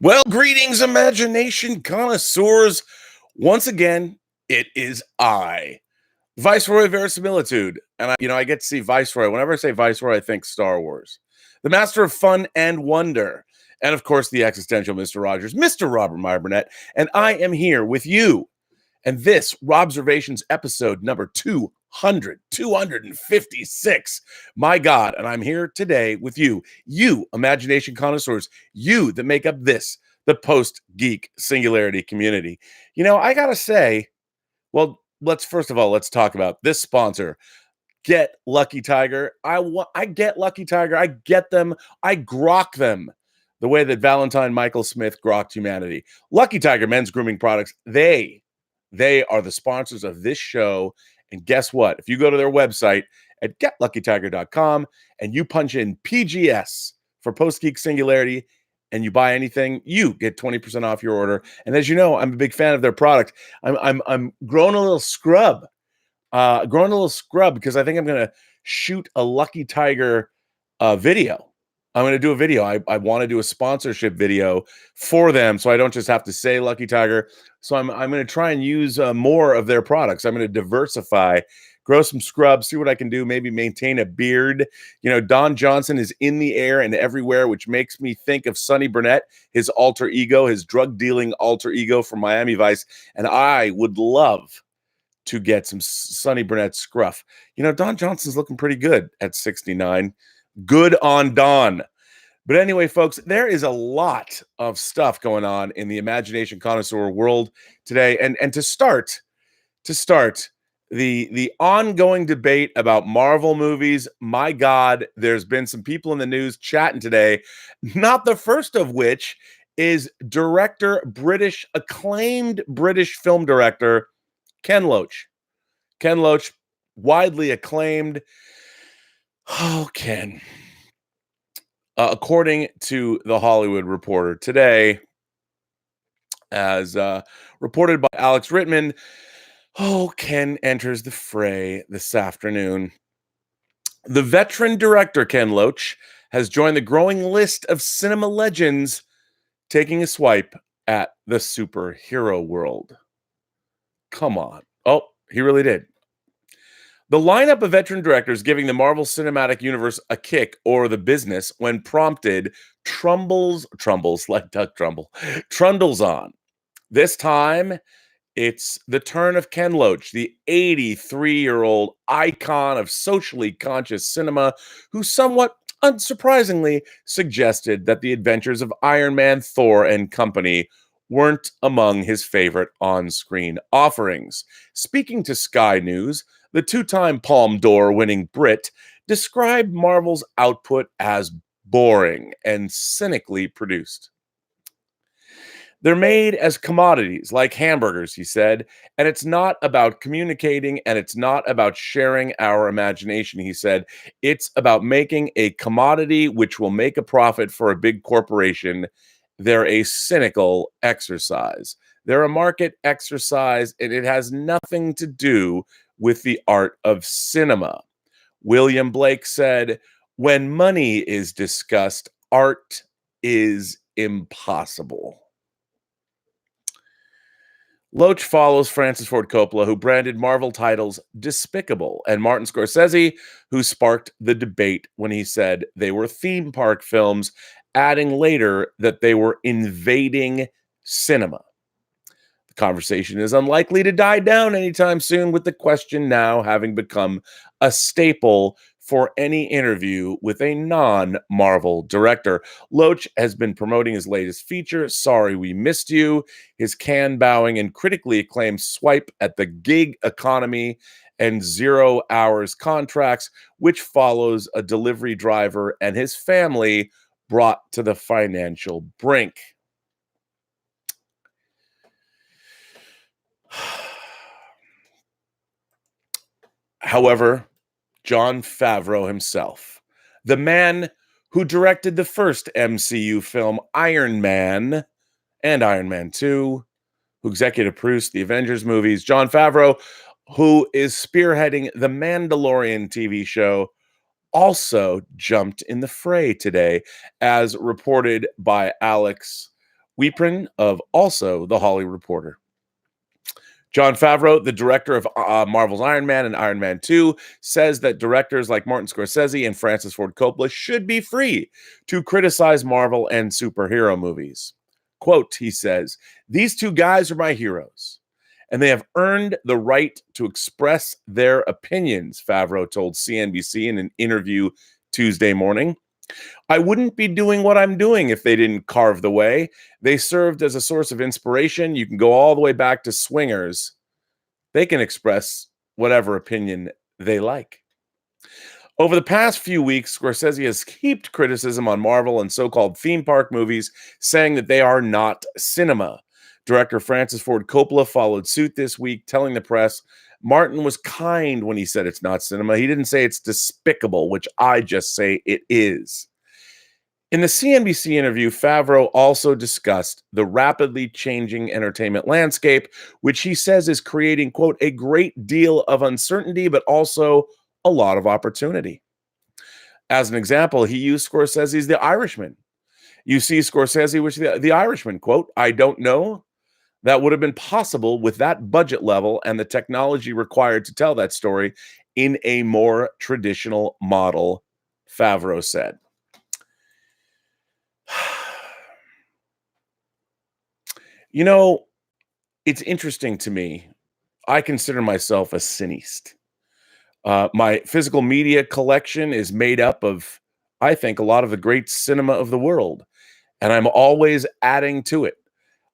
Well, greetings, imagination connoisseurs. Once again, it is I, Viceroy Verisimilitude. And I get to see Viceroy. Whenever I say Viceroy, I think Star Wars. The master of fun and wonder. And of course, the existential Mr. Rogers, Mr. Robert Meyer Burnett. And I am here with you. And this, Robservations episode number 256. My God. And I'm here today with you, imagination connoisseurs, you that make up this, the Post-Geek Singularity community. I got to say, well, let's talk about this sponsor. Get Lucky Tiger. I get Lucky Tiger. I get them. I grok them the way that Valentine Michael Smith grokked humanity. Lucky Tiger men's grooming products. They are the sponsors of this show. And guess what? If you go to their website at getluckytiger.com and you punch in PGS for Post-Geek Singularity and you buy anything, you get 20% off your order. And as you know, I'm a big fan of their product. I'm growing a little scrub. Because I think I'm going to shoot a Lucky Tiger video. I'm going to do a video. I want to do a sponsorship video for them, so I don't just have to say Lucky Tiger. So I'm going to try and use more of their products. I'm going to diversify, grow some scrubs, see what I can do, maybe maintain a beard. Don Johnson is in the air and everywhere, which makes me think of Sonny Burnett, his alter ego, his drug-dealing alter ego from Miami Vice. And I would love to get some Sonny Burnett scruff. Don Johnson's looking pretty good at 69. Good on Don. But anyway, folks, there is a lot of stuff going on in the imagination connoisseur world today. And to start the ongoing debate about Marvel movies, my God, there's been some people in the news chatting today, not the first of which is acclaimed British film director, Ken Loach. Ken Loach, widely acclaimed. Oh, Ken. According to The Hollywood Reporter today, as reported by Alex Rittman, Ken enters the fray this afternoon. The veteran director, Ken Loach, has joined the growing list of cinema legends taking a swipe at the superhero world. Come on. Oh, he really did. The lineup of veteran directors giving the Marvel Cinematic Universe a kick or the business when prompted trundles like Duck Trumbull, trundles on. This time, it's the turn of Ken Loach, the 83-year-old icon of socially conscious cinema, who somewhat unsurprisingly suggested that the adventures of Iron Man, Thor, and company weren't among his favorite on-screen offerings. Speaking to Sky News, the two-time Palme d'Or winning Brit described Marvel's output as boring and cynically produced. They're made as commodities, like hamburgers, he said, and it's not about communicating and it's not about sharing our imagination, he said. It's about making a commodity which will make a profit for a big corporation. They're a cynical exercise. They're a market exercise, and it has nothing to do with the art of cinema. William Blake said, when money is discussed, art is impossible. Loach follows Francis Ford Coppola, who branded Marvel titles despicable, and Martin Scorsese, who sparked the debate when he said they were theme park films, adding later that they were invading cinema. The conversation is unlikely to die down anytime soon, with the question now having become a staple for any interview with a non-Marvel director. Loach has been promoting his latest feature, Sorry We Missed You, his can-bowing and critically acclaimed swipe at the gig economy and 0 hours contracts, which follows a delivery driver and his family brought to the financial brink. However, Jon Favreau himself, the man who directed the first MCU film, Iron Man, and Iron Man 2, who executive produced the Avengers movies, Jon Favreau, who is spearheading the Mandalorian TV show, also jumped in the fray today, as reported by Alex Weeprin of also The Hollywood Reporter. Jon Favreau, the director of Marvel's Iron Man and Iron Man 2, says that directors like Martin Scorsese and Francis Ford Coppola should be free to criticize Marvel and superhero movies. Quote, he says, "These two guys are my heroes, and they have earned the right to express their opinions," Favreau told CNBC in an interview Tuesday morning. "I wouldn't be doing what I'm doing if they didn't carve the way. They served as a source of inspiration. You can go all the way back to Swingers. They can express whatever opinion they like." Over the past few weeks, Scorsese has heaped criticism on Marvel and so-called theme park movies, saying that they are not cinema. Director Francis Ford Coppola followed suit this week, telling the press Martin was kind when he said it's not cinema. He didn't say it's despicable, which I just say it is. In the CNBC interview, Favreau also discussed the rapidly changing entertainment landscape, which he says is creating, quote, "a great deal of uncertainty, but also a lot of opportunity." As an example, he used Scorsese's The Irishman. You see Scorsese with the Irishman, quote, "I don't know that would have been possible with that budget level and the technology required to tell that story in a more traditional model," Favreau said. You know, it's interesting to me. I consider myself a cineast. My physical media collection is made up of, I think, a lot of the great cinema of the world, and I'm always adding to it.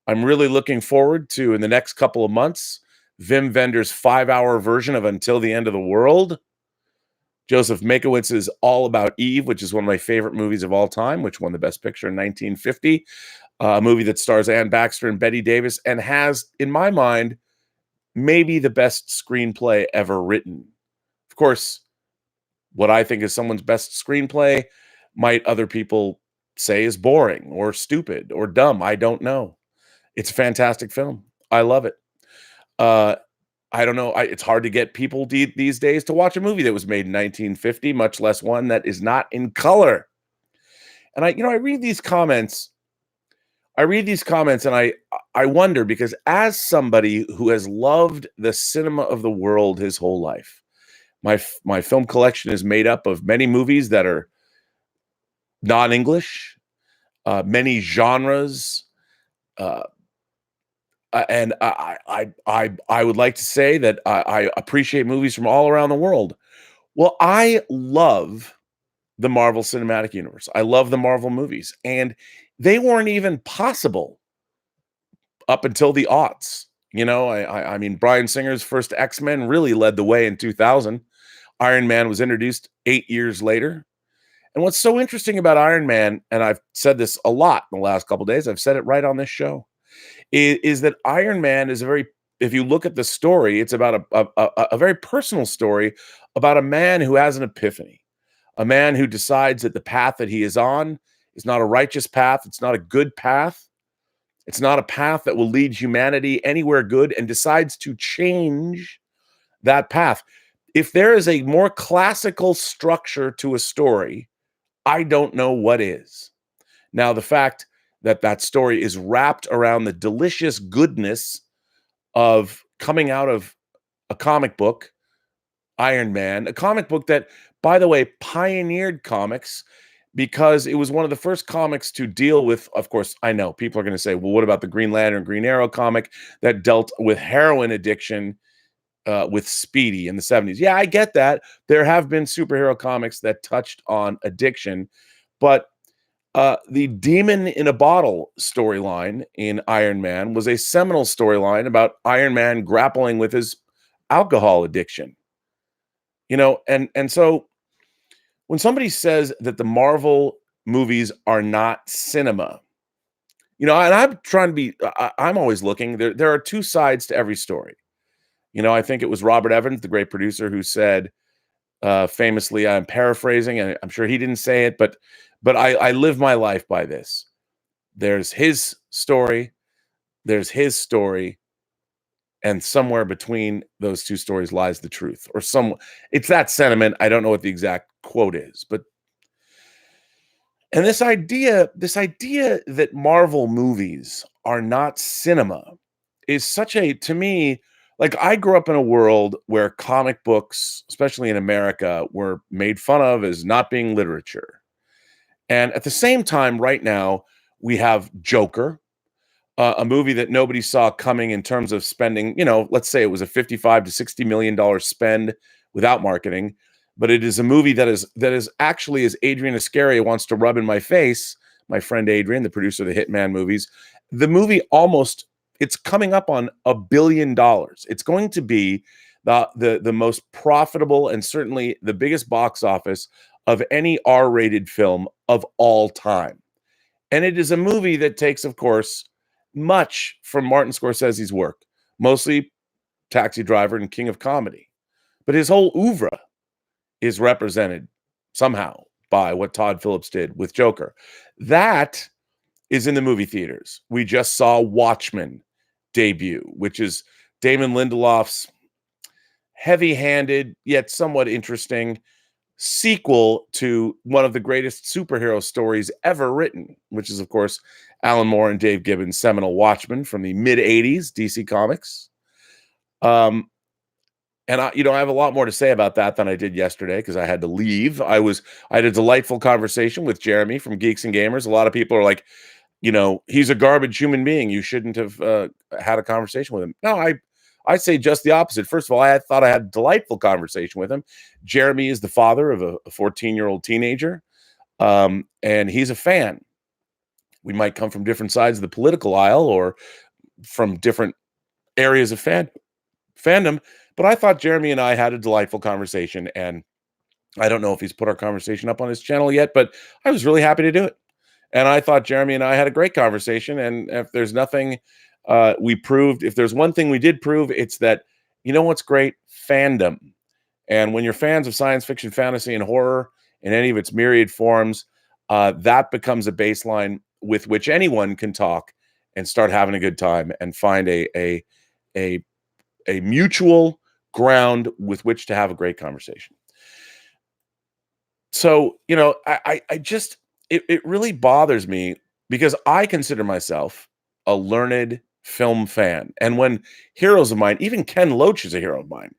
I'm really looking forward to, in the next couple of months, Wim Wenders' 5-hour version of Until the End of the World, Joseph Makowitz's All About Eve, which is one of my favorite movies of all time, which won the Best Picture in 1950, a movie that stars Ann Baxter and Bette Davis and has, in my mind, maybe the best screenplay ever written. Of course, what I think is someone's best screenplay might other people say is boring or stupid or dumb. I don't know. It's a fantastic film. I love it. I don't know. It's hard to get people these days to watch a movie that was made in 1950, much less one that is not in color. And I read these comments. And I wonder, because as somebody who has loved the cinema of the world his whole life, my film collection is made up of many movies that are non-English, many genres, and I would like to say that I appreciate movies from all around the world. Well, I love the Marvel Cinematic Universe. I love the Marvel movies, and they weren't even possible up until the aughts. I mean, Bryan Singer's first X-Men really led the way in 2000. Iron Man was introduced 8 years later. And what's so interesting about Iron Man, and I've said this a lot in the last couple of days, I've said it right on this show, is that Iron Man is if you look at the story, it's about a very personal story about a man who has an epiphany, a man who decides that the path that he is on is not a righteous path. It's not a good path. It's not a path that will lead humanity anywhere good, and decides to change that path. If there is a more classical structure to a story, I don't know what is. Now, the fact that that story is wrapped around the delicious goodness of coming out of a comic book, Iron Man, a comic book that, by the way, pioneered comics, because it was one of the first comics to deal with, of course, I know people are going to say, well, what about the Green Lantern, Green Arrow comic that dealt with heroin addiction with Speedy in the 70s? Yeah, I get that. There have been superhero comics that touched on addiction, but the Demon in a Bottle storyline in Iron Man was a seminal storyline about Iron Man grappling with his alcohol addiction. And so when somebody says that the Marvel movies are not cinema, and I'm trying to be, I'm always looking, there are two sides to every story. I think it was Robert Evans, the great producer, who said, famously, I'm paraphrasing, and I'm sure he didn't say it, but I live my life by this. There's his story, and somewhere between those two stories lies the truth. It's that sentiment. I don't know what the exact quote is, but And this idea that Marvel movies are not cinema is such a to me, like, I grew up in a world where comic books, especially in America, were made fun of as not being literature. And at the same time, right now, we have Joker, a movie that nobody saw coming in terms of spending, let's say it was a 55 to $60 million spend without marketing, but it is a movie that is actually, as Adrian Iscariot wants to rub in my face, my friend Adrian, the producer of the Hitman movies, the movie almost it's coming up on $1 billion. It's going to be the most profitable and certainly the biggest box office of any R-rated film of all time. And it is a movie that takes, of course, much from Martin Scorsese's work, mostly Taxi Driver and King of Comedy. But his whole oeuvre is represented somehow by what Todd Phillips did with Joker. That is in the movie theaters. We just saw Watchmen debut, which is Damon Lindelof's heavy-handed yet somewhat interesting sequel to one of the greatest superhero stories ever written, which is, of course, Alan Moore and Dave Gibbons' seminal Watchmen from the mid-'80s, DC Comics. And I have a lot more to say about that than I did yesterday because I had to leave. I had a delightful conversation with Jeremy from Geeks and Gamers. A lot of people are like, he's a garbage human being. You shouldn't have had a conversation with him. No, I say just the opposite. First of all, I thought I had a delightful conversation with him. Jeremy is the father of a 14-year-old teenager, and he's a fan. We might come from different sides of the political aisle or from different areas of fandom, but I thought Jeremy and I had a delightful conversation, and I don't know if he's put our conversation up on his channel yet, but I was really happy to do it. And I thought Jeremy and I had a great conversation, and if there's nothing if there's one thing we did prove, it's that, what's great? Fandom. And when you're fans of science fiction, fantasy, and horror in any of its myriad forms, that becomes a baseline with which anyone can talk and start having a good time and find a mutual ground with which to have a great conversation. So, I just, it really bothers me because I consider myself a learned film fan. And when heroes of mine, even Ken Loach is a hero of mine,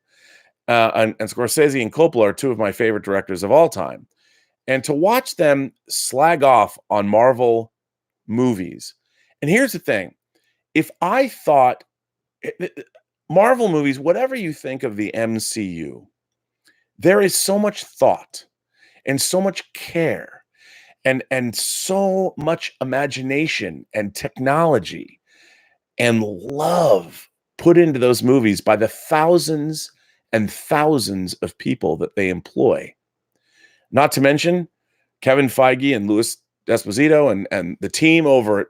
and Scorsese and Coppola are two of my favorite directors of all time. And to watch them slag off on Marvel movies. And here's the thing. If I thought Marvel movies, whatever you think of the MCU, there is so much thought and so much care and so much imagination and technology and love put into those movies by the thousands and thousands of people that they employ. Not to mention Kevin Feige and Louis Esposito and the team over at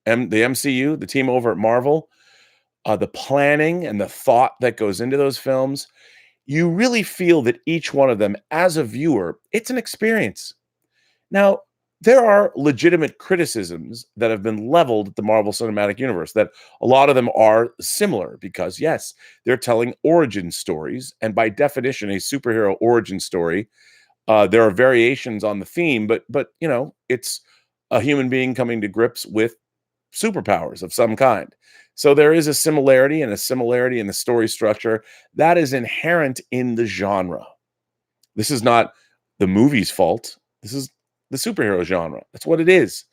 the MCU, the team over at Marvel, the planning and the thought that goes into those films. You really feel that each one of them, as a viewer, it's an experience. Now, there are legitimate criticisms that have been leveled at the Marvel Cinematic Universe, that a lot of them are similar because, yes, they're telling origin stories. And by definition, a superhero origin story, there are variations on the theme, but it's a human being coming to grips with superpowers of some kind. So there is a similarity in the story structure that is inherent in the genre. This is not the movie's fault. This is the superhero genre. That's what it is.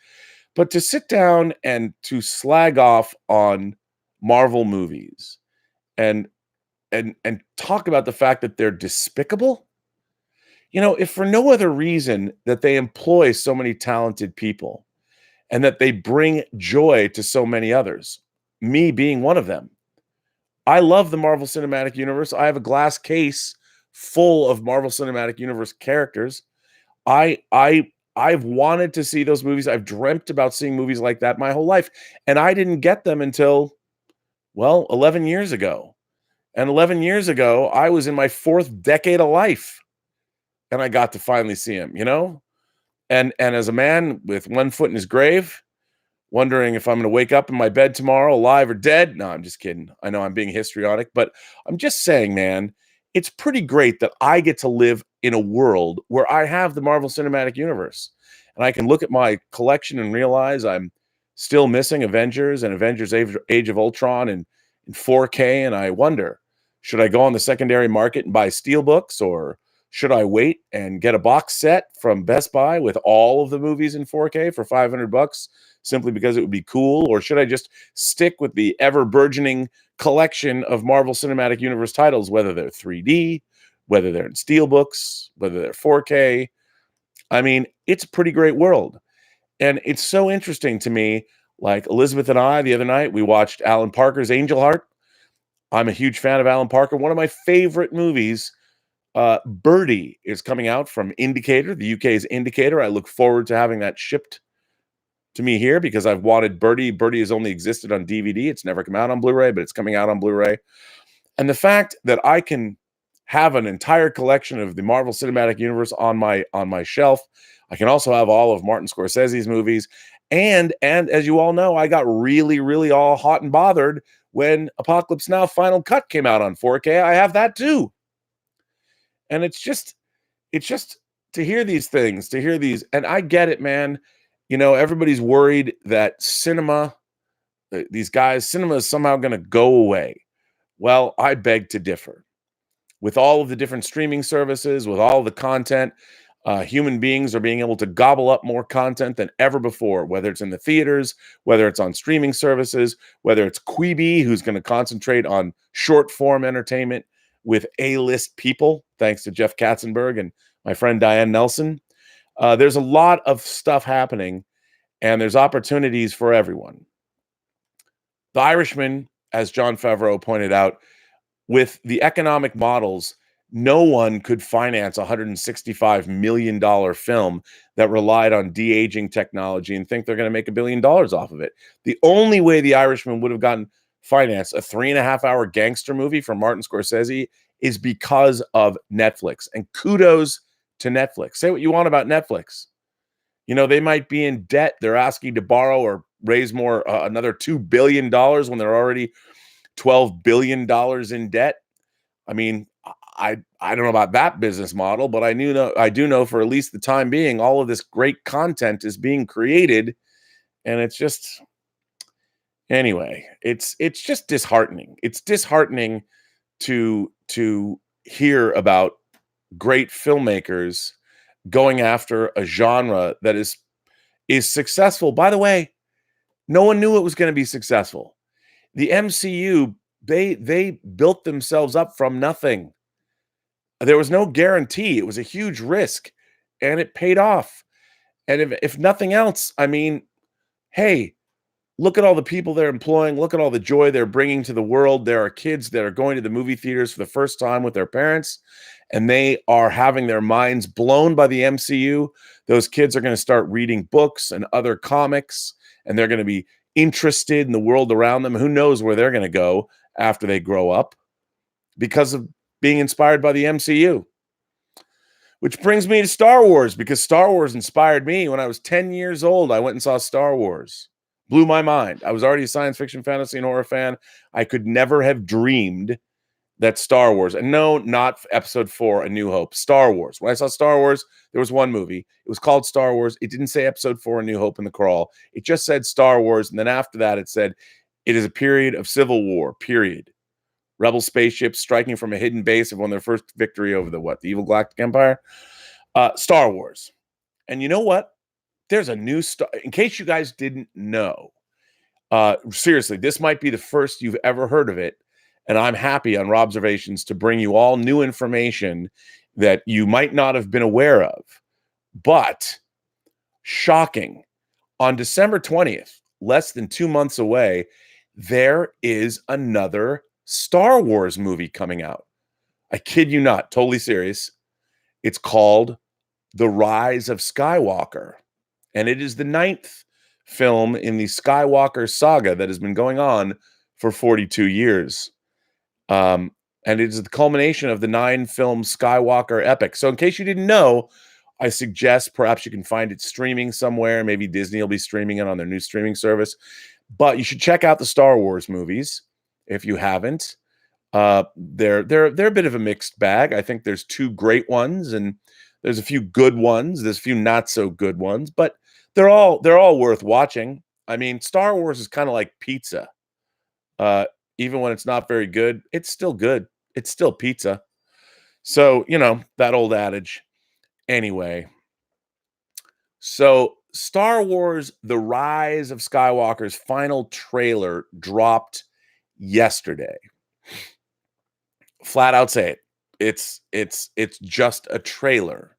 But to sit down and to slag off on Marvel movies and talk about the fact that they're despicable, if for no other reason that they employ so many talented people and that they bring joy to so many others, me being one of them. I love the Marvel Cinematic Universe. I have a glass case full of Marvel Cinematic Universe characters. I've wanted to see those movies. I've dreamt about seeing movies like that my whole life. And I didn't get them until, 11 years ago. And 11 years ago, I was in my 4th decade of life. And I got to finally see them, And as a man with one foot in his grave, wondering if I'm going to wake up in my bed tomorrow, alive or dead. No, I'm just kidding. I know I'm being histrionic, but I'm just saying, man, it's pretty great that I get to live in a world where I have the Marvel Cinematic Universe. and I can look at my collection and realize I'm still missing Avengers and Avengers Age of Ultron in 4K, and I wonder, should I go on the secondary market and buy steelbooks, or should I wait and get a box set from Best Buy with all of the movies in 4K for $500 simply because it would be cool? Or should I just stick with the ever burgeoning collection of Marvel Cinematic Universe titles, whether they're 3D, whether they're in steelbooks, whether they're 4K? I mean, it's a pretty great world. And it's so interesting to me. Like Elizabeth and I, the other night, we watched Alan Parker's Angel Heart. I'm a huge fan of Alan Parker. One of my favorite movies, Birdie, is coming out from Indicator, the UK's Indicator. I look forward to having that shipped to me here because I've wanted Birdie. Birdie has only existed on DVD. It's never come out on Blu-ray, but it's coming out on Blu-ray. And the fact that I can have an entire collection of the Marvel Cinematic Universe on my shelf. I can also have all of Martin Scorsese's movies. And as you all know, I got really, really all hot and bothered when Apocalypse Now Final Cut came out on 4K. I have that too. And it's just to hear these things, and I get it, man. You know, everybody's worried that cinema is somehow going to go away. Well, I beg to differ. With all of the different streaming services, with all of the content, human beings are being able to gobble up more content than ever before, whether it's in the theaters, whether it's on streaming services, whether it's Quibi, who's going to concentrate on short-form entertainment with A-list people, thanks to Jeff Katzenberg and my friend Diane Nelson. There's a lot of stuff happening, and there's opportunities for everyone. The Irishman, as Jon Favreau pointed out, with the economic models, no one could finance a $165 million film that relied on de-aging technology and think they're going to make $1 billion off of it. The only way The Irishman would have gotten financed, a 3.5-hour gangster movie from Martin Scorsese, is because of Netflix. And kudos to Netflix. Say what you want about Netflix. You know, they might be in debt. They're asking to borrow or raise more, another $2 billion when they're already $12 billion in debt. I mean, I don't know about that business model, but I do know for at least the time being, all of this great content is being created, and it's just, anyway, it's just disheartening. It's disheartening to hear about great filmmakers going after a genre that is successful. By the way, no one knew it was going to be successful. The MCU, they built themselves up from nothing. There was no guarantee. It was a huge risk, and it paid off. And if nothing else, I mean, hey, look at all the people they're employing. Look at all the joy they're bringing to the world. There are kids that are going to the movie theaters for the first time with their parents, and they are having their minds blown by the MCU. Those kids are going to start reading books and other comics, and they're going to be interested in the world around them. Who knows where they're going to go after they grow up because of being inspired by the MCU. Which brings me to Star Wars, because Star Wars inspired me. When I was 10 years old, I went and saw Star Wars. Blew my mind. I was already a science fiction, fantasy, and horror fan. I could never have dreamed that Star Wars, and no, not Episode 4, A New Hope, Star Wars. When I saw Star Wars, there was one movie. It was called Star Wars. It didn't say Episode 4, A New Hope in the crawl. It just said Star Wars, and then after that, it said, it is a period of civil war, period. Rebel spaceships striking from a hidden base have won their first victory over the evil Galactic Empire. Star Wars. And you know what? There's a new Star, in case you guys didn't know, seriously, this might be the first you've ever heard of it. And I'm happy on Robservations to bring you all new information that you might not have been aware of. But shocking, on December 20th, less than 2 months away, there is another Star Wars movie coming out. I kid you not, totally serious. It's called The Rise of Skywalker. And it is the 9th film in the Skywalker saga that has been going on for 42 years. And it is the culmination of the 9-film Skywalker epic. So in case you didn't know, I suggest perhaps you can find it streaming somewhere. Maybe Disney will be streaming it on their new streaming service. But you should check out the Star Wars movies if you haven't. They're a bit of a mixed bag. I think there's 2 great ones, and There's a few good ones. There's a few not so good ones, but they're all worth watching. I mean, Star Wars is kind of like pizza. Uh, Even when it's not very good, it's still good. It's still pizza. So, that old adage. Anyway, so Star Wars The Rise of Skywalker's final trailer dropped yesterday. Flat out say it. It's just a trailer.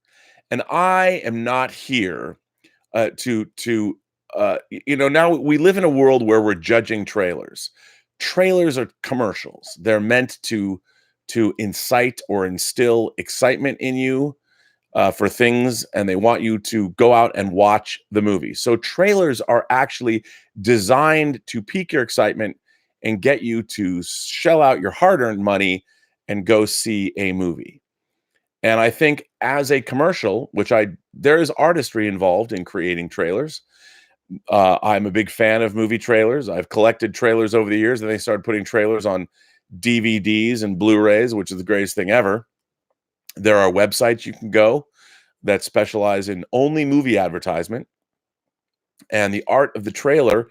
And I am not here now we live in a world where we're judging trailers. Trailers are commercials. They're meant to incite or instill excitement in you for things, and they want you to go out and watch the movie. So trailers are actually designed to pique your excitement and get you to shell out your hard-earned money and go see a movie. And I think as a commercial, there is artistry involved in creating trailers. I'm a big fan of movie trailers. I've collected trailers over the years, and they started putting trailers on DVDs and Blu-rays, which is the greatest thing ever. There are websites you can go that specialize in only movie advertisement. And the art of the trailer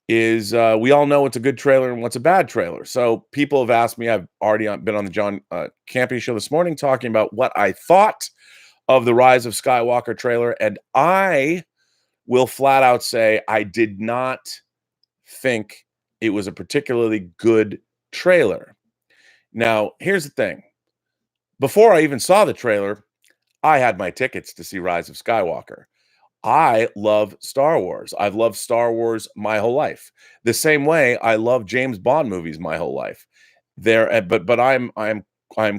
is we all know what's a good trailer and what's a bad trailer. So people have asked me, I've already been on the John Campea show this morning talking about what I thought of the Rise of Skywalker trailer. And I will flat out say I did not think it was a particularly good trailer. Now, here's the thing. Before I even saw the trailer, I had my tickets to see Rise of Skywalker. I love Star Wars. I've loved Star Wars my whole life. The same way I love James Bond movies my whole life. But I'm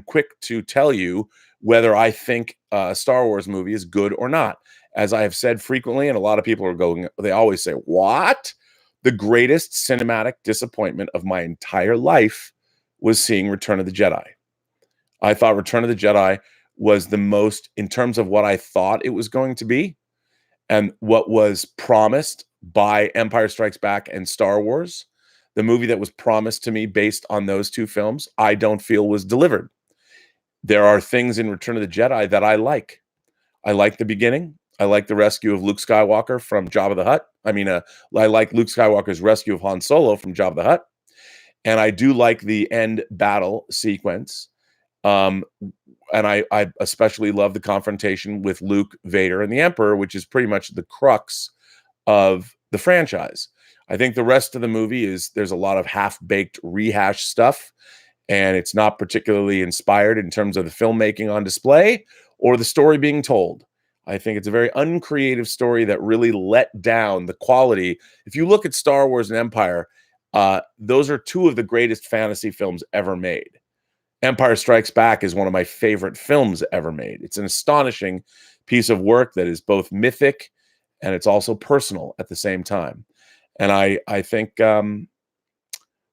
quick to tell you whether I think a Star Wars movie is good or not. As I have said frequently, and a lot of people are going, they always say, "What?" The greatest cinematic disappointment of my entire life was seeing Return of the Jedi. I thought Return of the Jedi was the most, in terms of what I thought it was going to be, and what was promised by Empire Strikes Back and Star Wars, the movie that was promised to me based on those two films, I don't feel was delivered. There are things in Return of the Jedi that I like. I like the beginning. I like the rescue of Luke Skywalker from Jabba the Hutt. I like Luke Skywalker's rescue of Han Solo from Jabba the Hutt. And I do like the end battle sequence. And I especially love the confrontation with Luke, Vader, and the Emperor, which is pretty much the crux of the franchise. I think the rest of the movie there's a lot of half-baked rehash stuff, and it's not particularly inspired in terms of the filmmaking on display or the story being told. I think it's a very uncreative story that really let down the quality. If you look at Star Wars and Empire, those are two of the greatest fantasy films ever made. Empire Strikes Back is one of my favorite films ever made. It's an astonishing piece of work that is both mythic and it's also personal at the same time. And I think, Return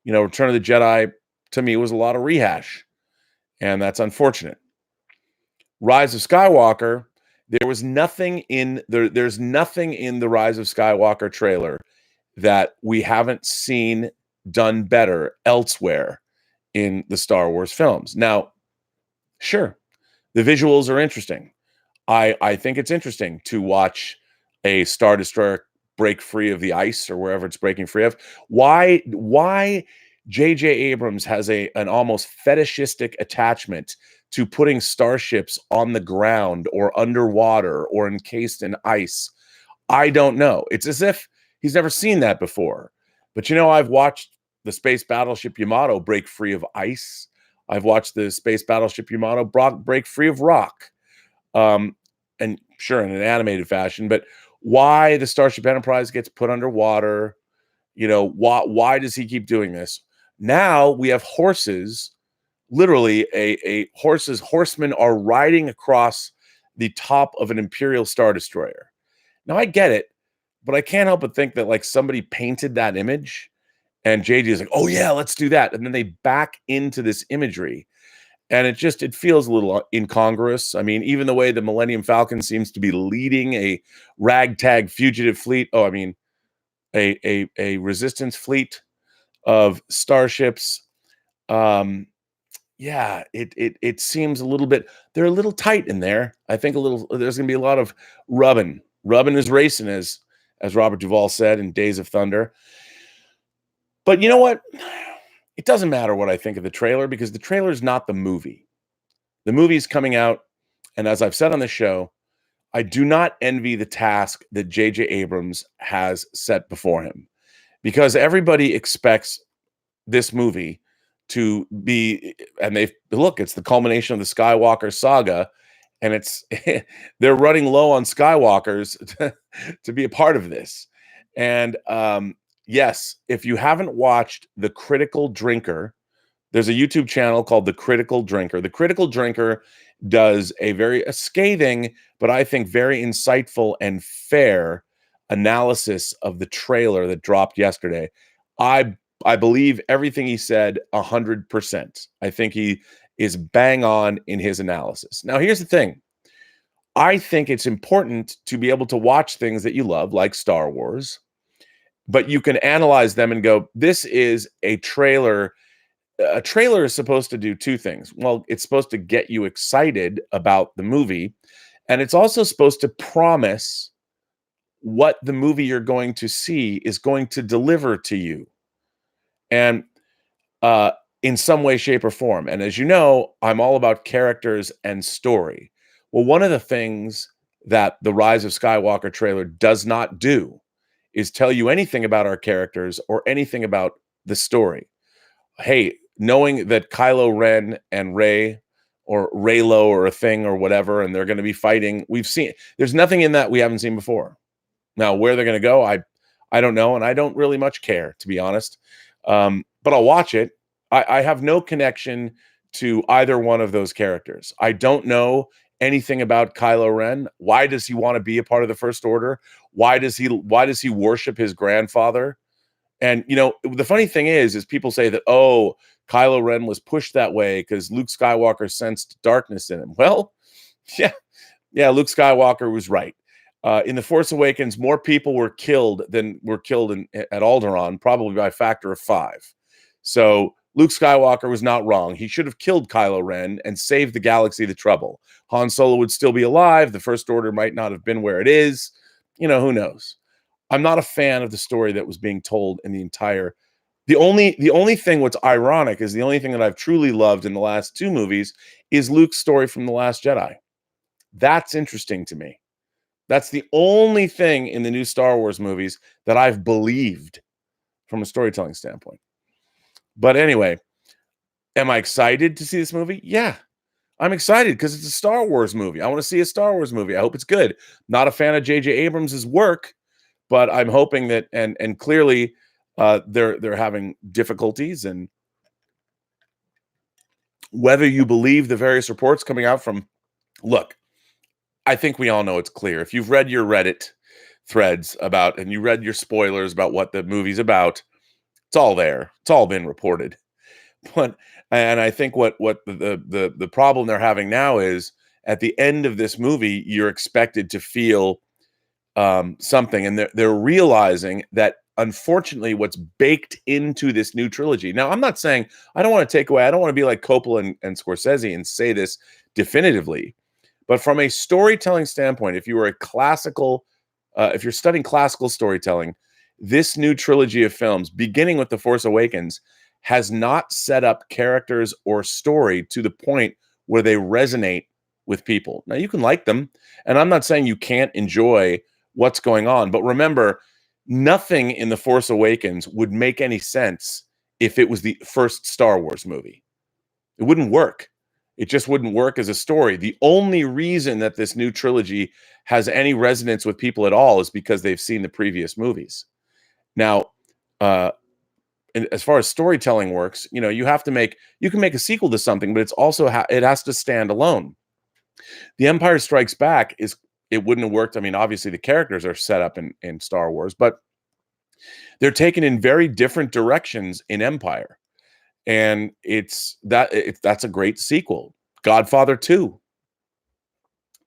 of the Jedi to me was a lot of rehash, and that's unfortunate. Rise of Skywalker, there's nothing in the Rise of Skywalker trailer that we haven't seen done better elsewhere in the Star Wars films. Now, sure, the visuals are interesting. I think it's interesting to watch a Star Destroyer break free of the ice or wherever it's breaking free of. Why J.J. Abrams has an almost fetishistic attachment to putting starships on the ground or underwater or encased in ice, I don't know. It's as if he's never seen that before. But I've watched the space battleship Yamato break free of ice. I've watched the space battleship Yamato break free of rock. And sure, in an animated fashion, but why the Starship Enterprise gets put underwater, why does he keep doing this? Now we have horses, literally horsemen are riding across the top of an Imperial Star Destroyer. Now I get it, but I can't help but think that like somebody painted that image and JD is like, "Oh yeah, let's do that." And then they back into this imagery. And it feels a little incongruous. I mean, even the way the Millennium Falcon seems to be leading a ragtag fugitive fleet. Oh, I mean, a resistance fleet of starships. Yeah, it seems a little bit they're a little tight in there. I think a little there's gonna be a lot of rubbing. Rubbing is racing, as Robert Duvall said in Days of Thunder. But you know what? It doesn't matter what I think of the trailer because the trailer is not the movie. The movie's coming out, and as I've said on the show, I do not envy the task that J.J. Abrams has set before him because everybody expects this movie to be, and they look, it's the culmination of the Skywalker saga, and it's they're running low on Skywalkers to be a part of this. And yes, if you haven't watched The Critical Drinker, there's a YouTube channel called The Critical Drinker. The Critical Drinker does a scathing, but I think very insightful and fair analysis of the trailer that dropped yesterday. I I believe everything he said 100%. I think he is bang on in his analysis. Now, here's the thing. I think it's important to be able to watch things that you love, like Star Wars, but you can analyze them and go, this is a trailer. A trailer is supposed to do two things. Well, it's supposed to get you excited about the movie, and it's also supposed to promise what the movie you're going to see is going to deliver to you. And uh, in some way, shape, or form. And as you know, I'm all about characters and story. Well, one of the things that the Rise of Skywalker trailer does not do is tell you anything about our characters or anything about the story. Hey, knowing that Kylo Ren and Rey or Reylo or a thing or whatever, and they're going to be fighting, there's nothing in that we haven't seen before. Now, where they're going to go, I don't know, and I don't really much care, to be honest. But I'll watch it. I have no connection to either one of those characters. I don't know anything about Kylo Ren. Why does he want to be a part of the First Order? Why does he worship his grandfather? And the funny thing is people say that, oh, Kylo Ren was pushed that way because Luke Skywalker sensed darkness in him. Well, yeah, Luke Skywalker was right. In The Force Awakens, more people were killed than were killed at Alderaan, probably by a factor of 5. So Luke Skywalker was not wrong. He should have killed Kylo Ren and saved the galaxy the trouble. Han Solo would still be alive. The First Order might not have been where it is. Who knows? I'm not a fan of the story that was being told in the entire. The only thing what's ironic is the only thing that I've truly loved in the last 2 movies is Luke's story from The Last Jedi. That's interesting to me. That's the only thing in the new Star Wars movies that I've believed from a storytelling standpoint. But anyway, am I excited to see this movie? Yeah, I'm excited because it's a Star Wars movie. I want to see a Star Wars movie. I hope it's good. Not a fan of J.J. Abrams' work, but I'm hoping that, and clearly they're having difficulties. And whether you believe the various reports coming out from, look, I think we all know it's clear. If you've read your Reddit threads about, and you read your spoilers about what the movie's about, it's all there. It's all been reported. And I think what the problem they're having now is at the end of this movie, you're expected to feel something, and they're realizing that unfortunately what's baked into this new trilogy. Now, I'm not saying I don't want to take away. I don't want to be like Coppola and Scorsese and say this definitively. But from a storytelling standpoint, if you were if you're studying classical storytelling, this new trilogy of films, beginning with The Force Awakens, has not set up characters or story to the point where they resonate with people. Now, you can like them, and I'm not saying you can't enjoy what's going on, but remember, nothing in The Force Awakens would make any sense if it was the first Star Wars movie. It wouldn't work. It just wouldn't work as a story. The only reason that this new trilogy has any resonance with people at all is because they've seen the previous movies. Now, and as far as storytelling works, you can make a sequel to something, but it's also it has to stand alone. The Empire Strikes Back it wouldn't have worked. I mean, obviously the characters are set up in Star Wars, but they're taken in very different directions in Empire. And that's a great sequel. Godfather 2,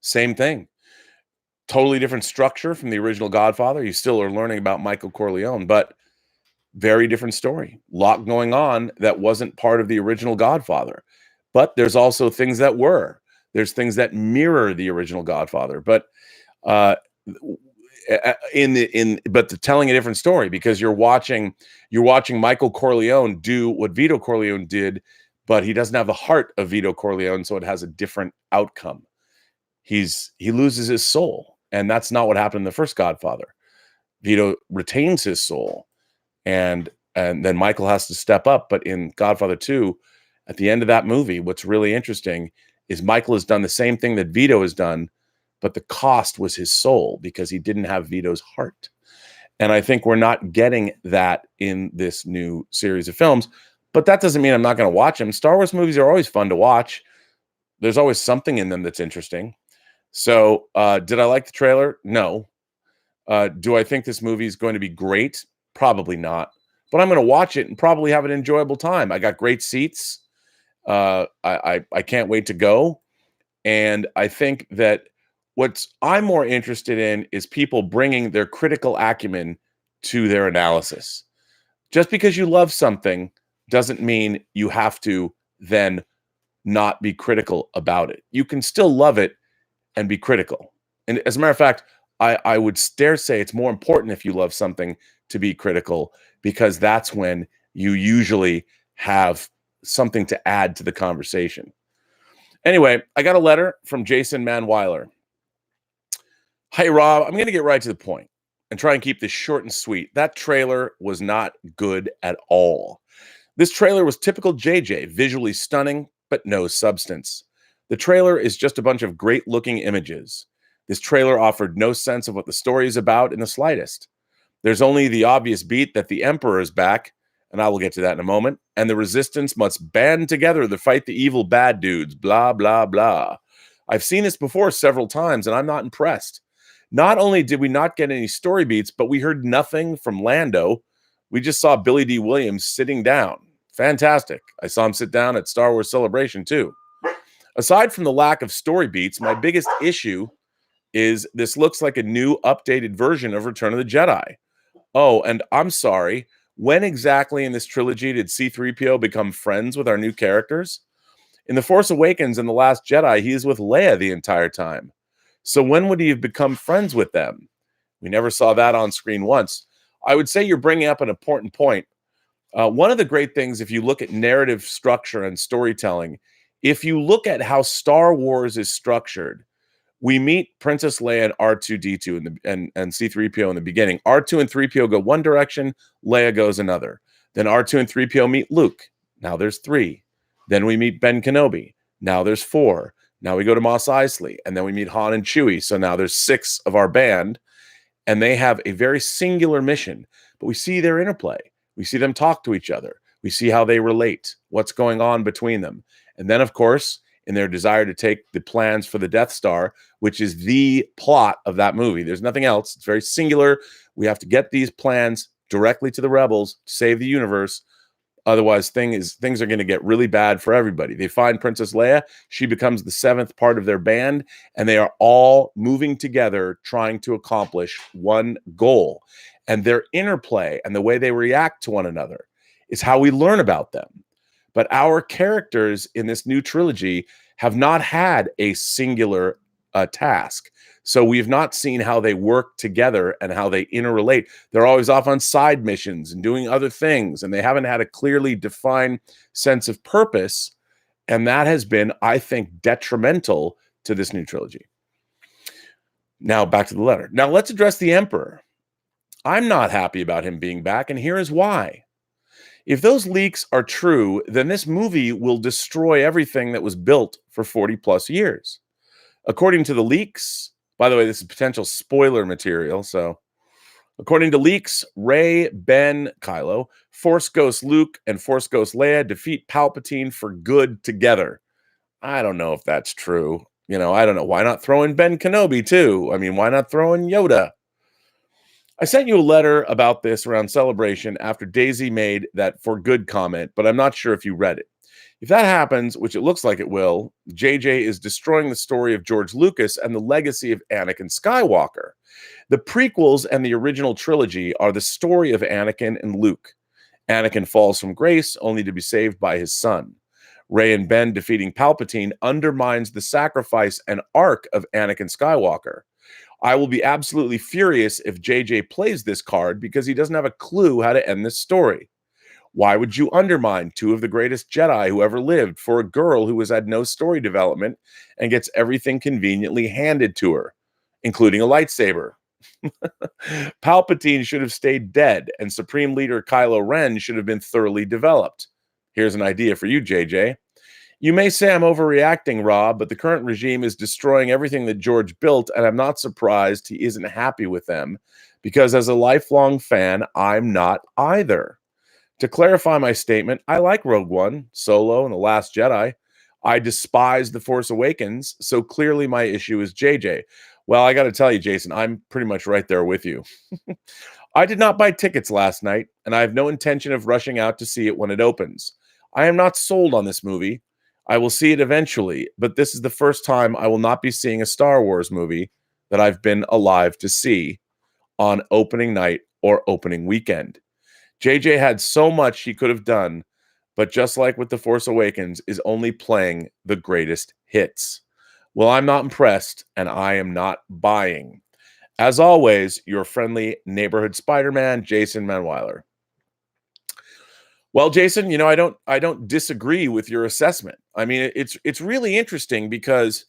same thing. Totally different structure from the original Godfather. You still are learning about Michael Corleone, but very different story. A lot going on that wasn't part of the original Godfather. but there's also things that were. There's things that mirror the original Godfather, but uh, but telling a different story, because you're watching Michael Corleone do what Vito Corleone did, but he doesn't have the heart of Vito Corleone, so it has a different outcome. He loses his soul, and that's not what happened in the first Godfather. Vito retains his soul, and then Michael has to step up. But in Godfather 2, at the end of that movie, what's really interesting is Michael has done the same thing that Vito has done, but the cost was his soul, because he didn't have Vito's heart. And I think we're not getting that in this new series of films, but that doesn't mean I'm not going to watch them. Star Wars movies are always fun to watch. There's always something in them that's interesting. So did I like the trailer? No. Do I think this movie is going to be great? Probably not. But I'm going to watch it and probably have an enjoyable time. I got great seats. I can't wait to go. And I think that what I'm more interested in is people bringing their critical acumen to their analysis. Just because you love something doesn't mean you have to then not be critical about it. You can still love it and be critical. And as a matter of fact, I would dare say it's more important, if you love something, to be critical, because that's when you usually have something to add to the conversation. Anyway, I got a letter from Jason Manweiler. Hey, Rob, I'm going to get right to the point and try and keep this short and sweet. That trailer was not good at all. This trailer was typical JJ, visually stunning, but no substance. The trailer is just a bunch of great-looking images. This trailer offered no sense of what the story is about in the slightest. There's only the obvious beat that the Emperor is back, and I will get to that in a moment, and the Resistance must band together to fight the evil bad dudes, blah, blah, blah. I've seen this before several times, and I'm not impressed. Not only did we not get any story beats, but we heard nothing from Lando. We just saw Billy D. Williams sitting down. Fantastic. I saw him sit down at Star Wars Celebration, too. Aside from the lack of story beats, my biggest issue is this looks like a new updated version of Return of the Jedi. Oh, and I'm sorry, when exactly in this trilogy did C-3PO become friends with our new characters? In The Force Awakens and The Last Jedi, he is with Leia the entire time. So when would he have become friends with them? We never saw that on screen once. I would say you're bringing up an important point. One of the great things, if you look at narrative structure and storytelling, if you look at how Star Wars is structured, we meet Princess Leia and R2-D2 and C-3PO in the beginning. R2 and 3PO go one direction, Leia goes another. Then R2 and 3PO meet Luke. Now there's 3. Then we meet Ben Kenobi. Now there's 4. Now we go to Mos Eisley, and then we meet Han and Chewie. So now there's 6 of our band, and they have a very singular mission. But we see their interplay. We see them talk to each other. We see how they relate, what's going on between them. And then, of course, in their desire to take the plans for the Death Star, which is the plot of that movie. There's nothing else. It's very singular. We have to get these plans directly to the rebels to save the universe. Otherwise, things are going to get really bad for everybody. They find Princess Leia. She becomes the 7th part of their band, and they are all moving together trying to accomplish one goal. And their interplay and the way they react to one another is how we learn about them. But our characters in this new trilogy have not had a singular task. So we've not seen how they work together and how they interrelate. They're always off on side missions and doing other things, and they haven't had a clearly defined sense of purpose. And that has been, I think, detrimental to this new trilogy. Now, back to the letter. Now, let's address the Emperor. I'm not happy about him being back, and here is why. If those leaks are true, then this movie will destroy everything that was built for 40 plus years. According to the leaks, by the way, this is potential spoiler material. So according to leaks, Rey, Ben, Kylo, Force Ghost Luke, and Force Ghost Leia defeat Palpatine for good together. I don't know if that's true. I don't know. Why not throw in Ben Kenobi too? I mean, why not throw in Yoda? I sent you a letter about this around Celebration after Daisy made that for good comment, but I'm not sure if you read it. If that happens, which it looks like it will, JJ is destroying the story of George Lucas and the legacy of Anakin Skywalker. The prequels and the original trilogy are the story of Anakin and Luke. Anakin falls from grace only to be saved by his son. Rey and Ben defeating Palpatine undermines the sacrifice and arc of Anakin Skywalker. I will be absolutely furious if JJ plays this card because he doesn't have a clue how to end this story. Why would you undermine two of the greatest Jedi who ever lived for a girl who has had no story development and gets everything conveniently handed to her, including a lightsaber? Palpatine should have stayed dead, and Supreme Leader Kylo Ren should have been thoroughly developed. Here's an idea for you, JJ. You may say I'm overreacting, Rob, but the current regime is destroying everything that George built, and I'm not surprised he isn't happy with them, because as a lifelong fan, I'm not either. To clarify my statement, I like Rogue One, Solo, and The Last Jedi. I despise The Force Awakens, so clearly my issue is JJ. Well, I got to tell you, Jason, I'm pretty much right there with you. I did not buy tickets last night, and I have no intention of rushing out to see it when it opens. I am not sold on this movie. I will see it eventually, but this is the first time I will not be seeing a Star Wars movie that I've been alive to see on opening night or opening weekend. JJ had so much he could have done, but just like with The Force Awakens, is only playing the greatest hits. Well, I'm not impressed, and I am not buying. As always, your friendly neighborhood Spider-Man, Jason Manweiler. Well, Jason, I don't disagree with your assessment. I mean, it's really interesting because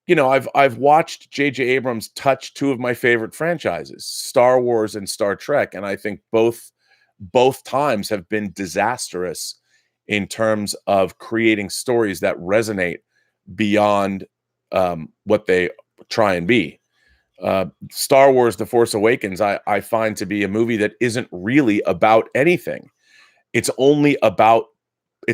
I've watched J.J. Abrams touch two of my favorite franchises, Star Wars and Star Trek, and I think both times have been disastrous in terms of creating stories that resonate beyond what they try and be. Star Wars: The Force Awakens, I find to be a movie that isn't really about anything. It's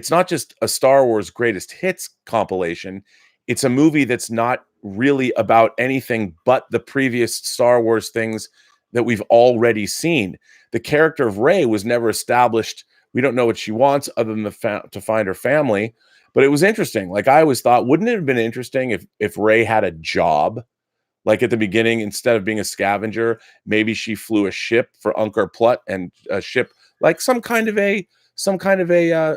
not just a Star Wars greatest hits compilation. It's a movie that's not really about anything but the previous Star Wars things that we've already seen. The character of Rey was never established. We don't know what she wants other than to find her family. But it was interesting. Like, I always thought, wouldn't it have been interesting if Rey had a job? Like, at the beginning, instead of being a scavenger, maybe she flew a ship for Unkar Plutt, and a ship like some kind of a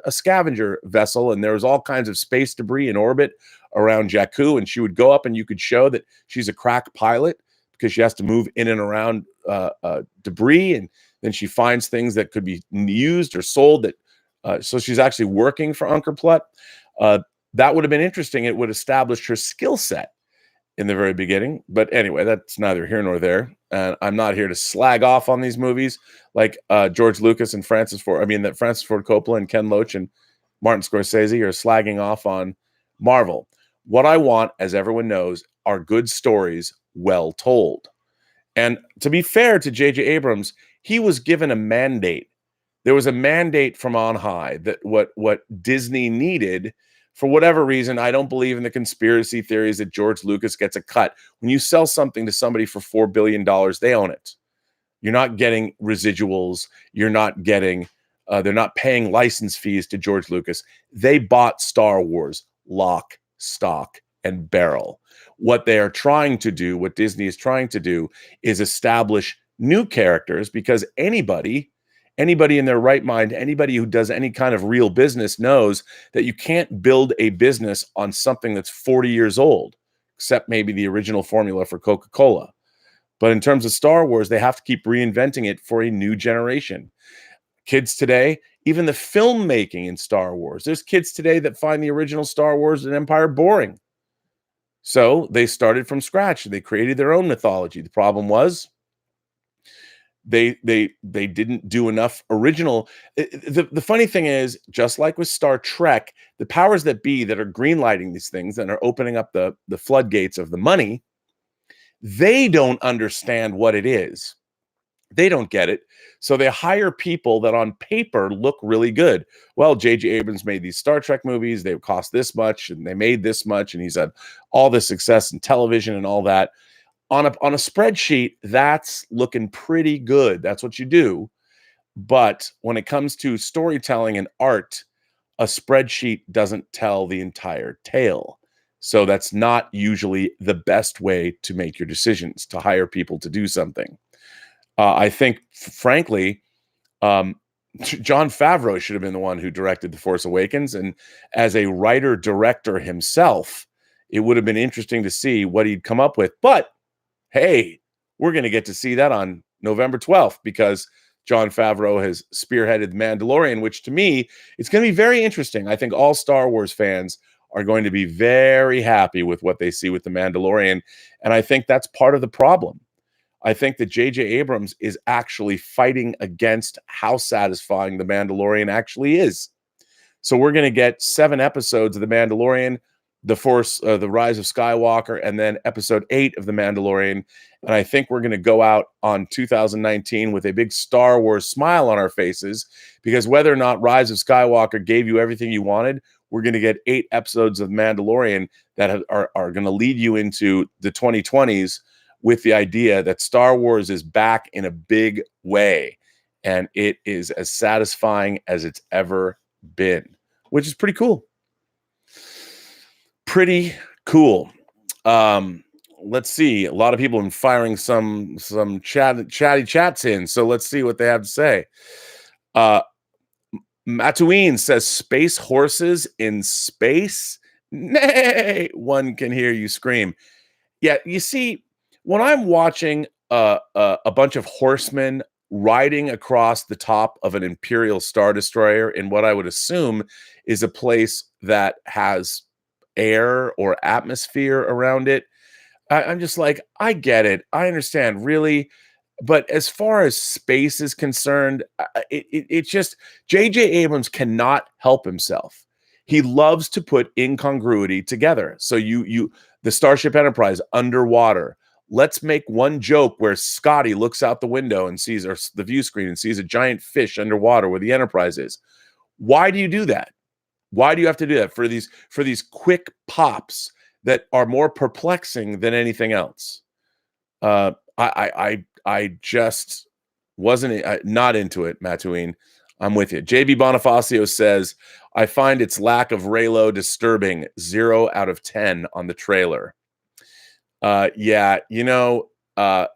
scavenger vessel, and there was all kinds of space debris in orbit around Jakku, and she would go up and you could show that she's a crack pilot because she has to move in and around debris, and then she finds things that could be used or sold so she's actually working for Unkar Plutt. That would have been interesting. It would establish her skill set in the very beginning. But anyway, that's neither here nor there. And I'm not here to slag off on these movies like George Lucas and Francis Ford Coppola and Ken Loach and Martin Scorsese are slagging off on Marvel. What I want, as everyone knows, are good stories well told. And to be fair to J.J. Abrams, he was given a mandate. There was a mandate from on high that what Disney needed. For whatever reason, I don't believe in the conspiracy theories that George Lucas gets a cut. When you sell something to somebody for $4 billion, they own it. You're not getting residuals. You're not getting, they're not paying license fees to George Lucas. They bought Star Wars lock, stock, and barrel. What they are trying to do, what Disney is trying to do, is establish new characters, because anybody in their right mind, anybody who does any kind of real business knows that you can't build a business on something that's 40 years old, except maybe the original formula for Coca-Cola. But in terms of Star Wars, they have to keep reinventing it for a new generation. Kids today, even the filmmaking in Star Wars, there's kids today that find the original Star Wars and Empire boring. So they started from scratch. They created their own mythology. The problem was, they didn't do enough original. The funny thing is, just like with Star Trek, the powers that be that are greenlighting these things and are opening up the floodgates of the money, they don't understand what it is. They don't get it. So they hire people that on paper look really good. Well, J.J. Abrams made these Star Trek movies. They cost this much and they made this much. And he's had all this success in television and all that. On a spreadsheet, that's looking pretty good. That's what you do. But when it comes to storytelling and art, a spreadsheet doesn't tell the entire tale. So that's not usually the best way to make your decisions, to hire people to do something. I think, frankly, Jon Favreau should have been the one who directed The Force Awakens, and as a writer-director himself, it would have been interesting to see what he'd come up with. But hey, we're going to get to see that on November 12th because Jon Favreau has spearheaded The Mandalorian, which to me, it's going to be very interesting. I think all Star Wars fans are going to be very happy with what they see with The Mandalorian, and I think that's part of the problem. I think that J.J. Abrams is actually fighting against how satisfying The Mandalorian actually is. So we're going to get 7 episodes of The Mandalorian, The Rise of Skywalker, and then episode 8 of The Mandalorian. And I think we're going to go out on 2019 with a big Star Wars smile on our faces, because whether or not Rise of Skywalker gave you everything you wanted, we're going to get 8 episodes of Mandalorian that are going to lead you into the 2020s with the idea that Star Wars is back in a big way, and it is as satisfying as it's ever been, which is pretty cool. Pretty cool. Let's see. A lot of people are firing some chatty chats in, so let's see what they have to say. Matouine says, space horses in space? Nay, one can hear you scream. Yeah, you see, when I'm watching a bunch of horsemen riding across the top of an Imperial Star Destroyer in what I would assume is a place that has air or atmosphere around it, I'm just like, I get it. I understand, really. But as far as space is concerned, it's just J.J. Abrams cannot help himself. He loves to put incongruity together. So the Starship Enterprise underwater. Let's make one joke where Scotty looks out the window and sees, or the view screen, and sees a giant fish underwater where the Enterprise is. Why do you do that? Why do you have to do that for these quick pops that are more perplexing than anything else? I just wasn't not into it, Matouine. I'm with you. JB Bonifacio says, I find its lack of Reylo disturbing. 0 out of 10 on the trailer. Yeah, they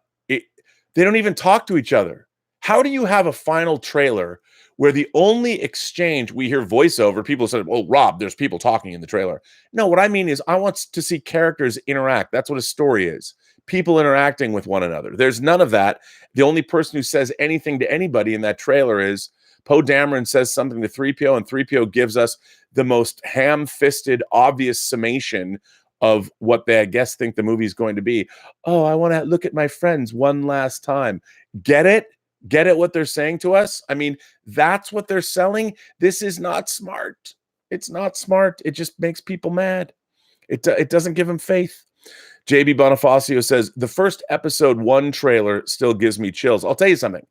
don't even talk to each other. How do you have a final trailer where the only exchange we hear voiceover, people said, well, Rob, there's people talking in the trailer. No, what I mean is I want to see characters interact. That's what a story is. People interacting with one another. There's none of that. The only person who says anything to anybody in that trailer is Poe Dameron says something to 3PO, and 3PO gives us the most ham-fisted, obvious summation of what they, I guess, think the movie's going to be. Oh, I want to look at my friends one last time. Get it? Get it what they're saying to us? I mean, that's what they're selling. This is not smart. It's not smart. It just makes people mad. It doesn't give them faith. JB Bonifacio says, the first episode 1 trailer still gives me chills. I'll tell you something.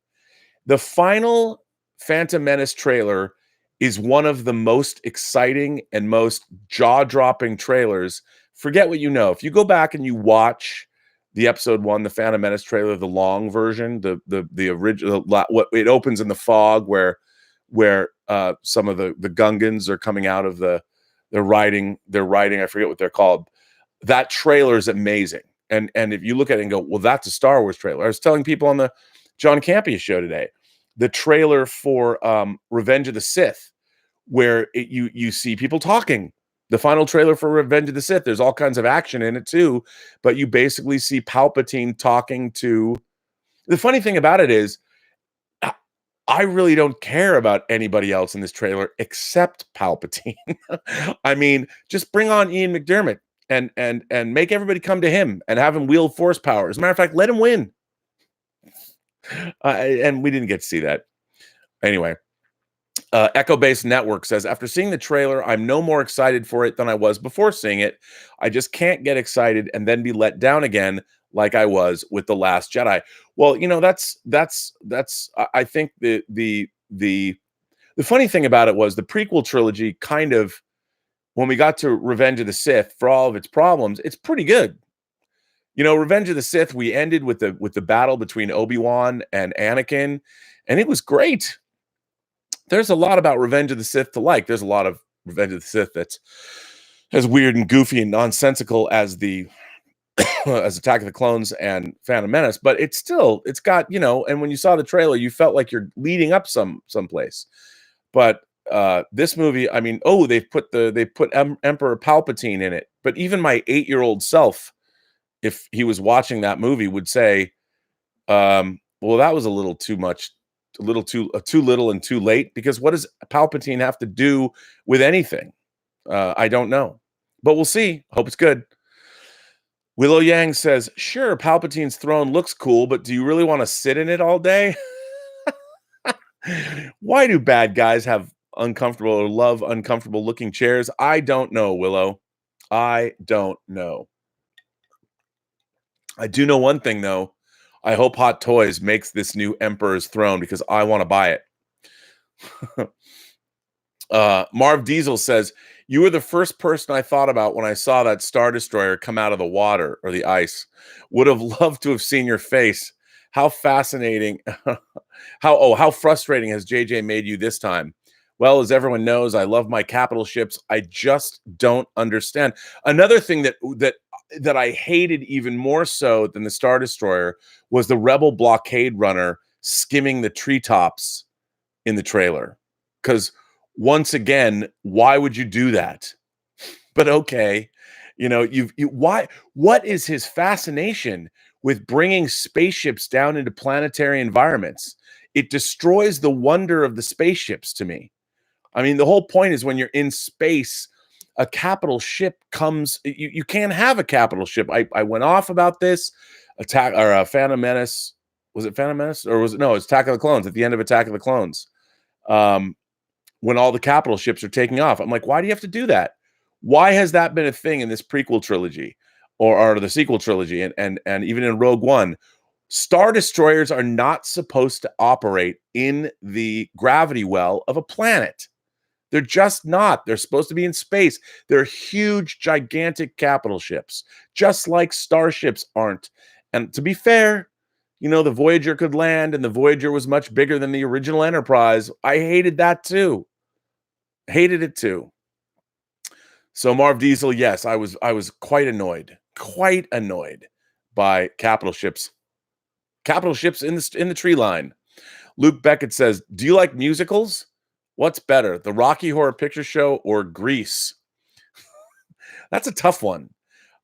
The final Phantom Menace trailer is one of the most exciting and most jaw-dropping trailers. Forget what you know. If you go back and you watch the episode 1, the Phantom Menace trailer, the long version, the original, what it opens in the fog where some of the Gungans are coming out of they're riding, I forget what they're called. That trailer is amazing. And if you look at it and go, well, that's a Star Wars trailer. I was telling people on the John Campea show today, the trailer for Revenge of the Sith, where you see people talking. The final trailer for Revenge of the Sith, there's all kinds of action in it too, but you basically see Palpatine talking to... The funny thing about it is, I really don't care about anybody else in this trailer except Palpatine. I mean, just bring on Ian McDiarmid and make everybody come to him and have him wield force power. As a matter of fact, let him win. And we didn't get to see that. Anyway, Echo Base Network says, after seeing the trailer, I'm no more excited for it than I was before seeing it. I just can't get excited and then be let down again like I was with The Last Jedi. Well, that's I think the funny thing about it was the prequel trilogy kind of, when we got to Revenge of the Sith, for all of its problems, it's pretty good. Revenge of the Sith, we ended with the battle between Obi-Wan and Anakin, and it was great. There's a lot about Revenge of the Sith to like. There's a lot of Revenge of the Sith that's as weird and goofy and nonsensical as the as Attack of the Clones and Phantom Menace, but it's got, and when you saw the trailer, you felt like you're leading up someplace. But this movie, I mean, they put Emperor Palpatine in it. But even my 8-year-old self, if he was watching that movie, would say, well, that was a little too much, too little and too late, because what does Palpatine have to do with anything? I don't know, but we'll see. Hope it's good. Willow Yang says, sure, Palpatine's throne looks cool, but do you really want to sit in it all day? Why do bad guys have uncomfortable or love uncomfortable looking chairs? I don't know, Willow. I don't know. I do know one thing, though. I hope Hot Toys makes this new Emperor's Throne, because I want to buy it. Marv Diesel says, you were the first person I thought about when I saw that Star Destroyer come out of the water or the ice. Would have loved to have seen your face. How fascinating. How frustrating has JJ made you this time? Well, as everyone knows, I love my capital ships. I just don't understand. Another thing that I hated even more so than the Star Destroyer was the Rebel blockade runner skimming the treetops in the trailer. Because once again, why would you do that? But okay, why? What is his fascination with bringing spaceships down into planetary environments? It destroys the wonder of the spaceships to me. I mean, the whole point is when you're in space, a capital ship comes. You can't have a capital ship. I went off about this. Phantom Menace. Was it Phantom Menace, or was it no? It's Attack of the Clones. At the end of Attack of the Clones, when all the capital ships are taking off, I'm like, why do you have to do that? Why has that been a thing in this prequel trilogy, or the sequel trilogy, and even in Rogue One? Star Destroyers are not supposed to operate in the gravity well of a planet. They're just not. They're supposed to be in space. They're huge, gigantic capital ships, just like starships aren't. And to be fair, the Voyager could land, and the Voyager was much bigger than the original Enterprise. I hated that too. Hated it too. So Marv Diesel, yes, I was quite annoyed by capital ships in the tree line. Luke Beckett says, do you like musicals? What's better, the Rocky Horror Picture Show or Grease? That's a tough one.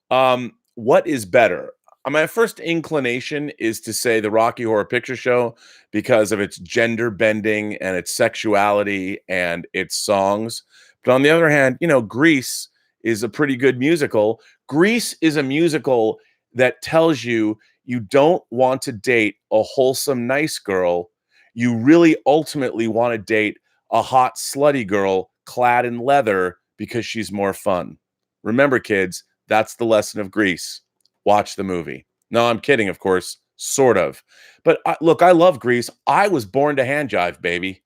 What is better? My first inclination is to say the Rocky Horror Picture Show, because of its gender bending and its sexuality and its songs. But on the other hand, Grease is a pretty good musical. Grease is a musical that tells you don't want to date a wholesome, nice girl. You really ultimately want to date a hot, slutty girl clad in leather because she's more fun. Remember, kids, that's the lesson of Grease. Watch the movie. No, I'm kidding, of course, sort of. But look, I love Grease. I was born to hand jive, baby.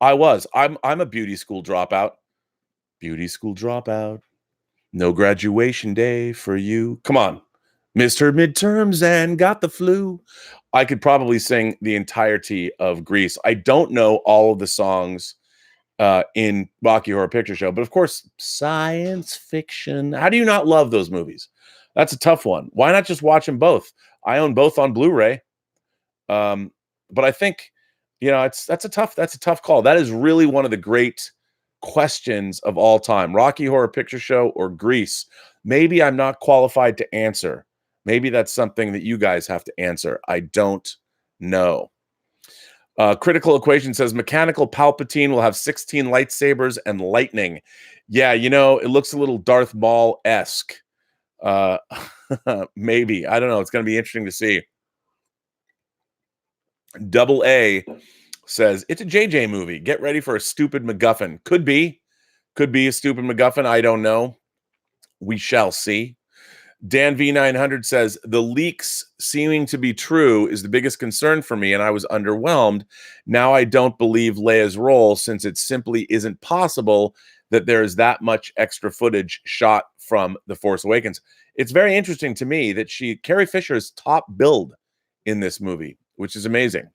I was. I'm a beauty school dropout. Beauty school dropout. No graduation day for you. Come on. Missed her midterms and got the flu. I could probably sing the entirety of Grease. I don't know all of the songs in Rocky Horror Picture Show, but of course, science fiction. How do you not love those movies? That's a tough one. Why not just watch them both? I own both on Blu-ray. But I think, that's a tough call. That is really one of the great questions of all time. Rocky Horror Picture Show or Grease? Maybe I'm not qualified to answer. Maybe that's something that you guys have to answer. I don't know. Critical Equation says mechanical Palpatine will have 16 lightsabers and lightning. Yeah, it looks a little Darth Maul-esque. Maybe. I don't know. It's going to be interesting to see. Double A says it's a JJ movie. Get ready for a stupid MacGuffin. Could be a stupid MacGuffin. I don't know. We shall see. Dan V900 says the leaks seeming to be true is the biggest concern for me, and I was underwhelmed. Now I don't believe Leia's role, since it simply isn't possible that there is that much extra footage shot from The Force Awakens. It's very interesting to me that Carrie Fisher is top billed in this movie, which is amazing.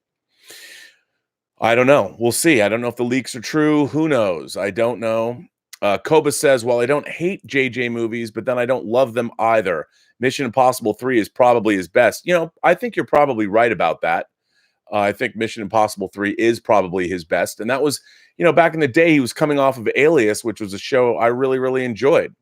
I don't know. We'll see. I don't know if the leaks are true. Who knows? I don't know. Koba says, well, I don't hate JJ movies, but then I don't love them either. Mission Impossible 3 is probably his best. I think you're probably right about that. I think Mission Impossible 3 is probably his best. And that was, back in the day, he was coming off of Alias, which was a show I really, really enjoyed.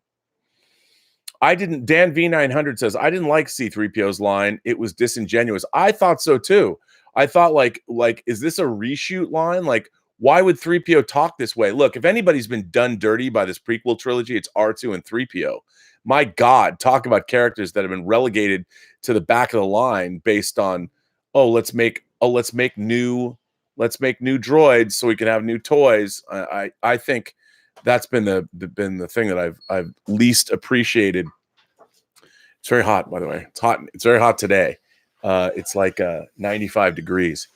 Dan V900 says, I didn't like C-3PO's line. It was disingenuous. I thought so too. I thought like, is this a reshoot line? Like, why would 3PO talk this way? Look, if anybody's been done dirty by this prequel trilogy, it's R2 and 3PO. My God, talk about characters that have been relegated to the back of the line based on, let's make new droids so we can have new toys. I think that's been the thing that I've least appreciated. It's very hot, by the way. It's hot. It's very hot today. It's like 95 degrees.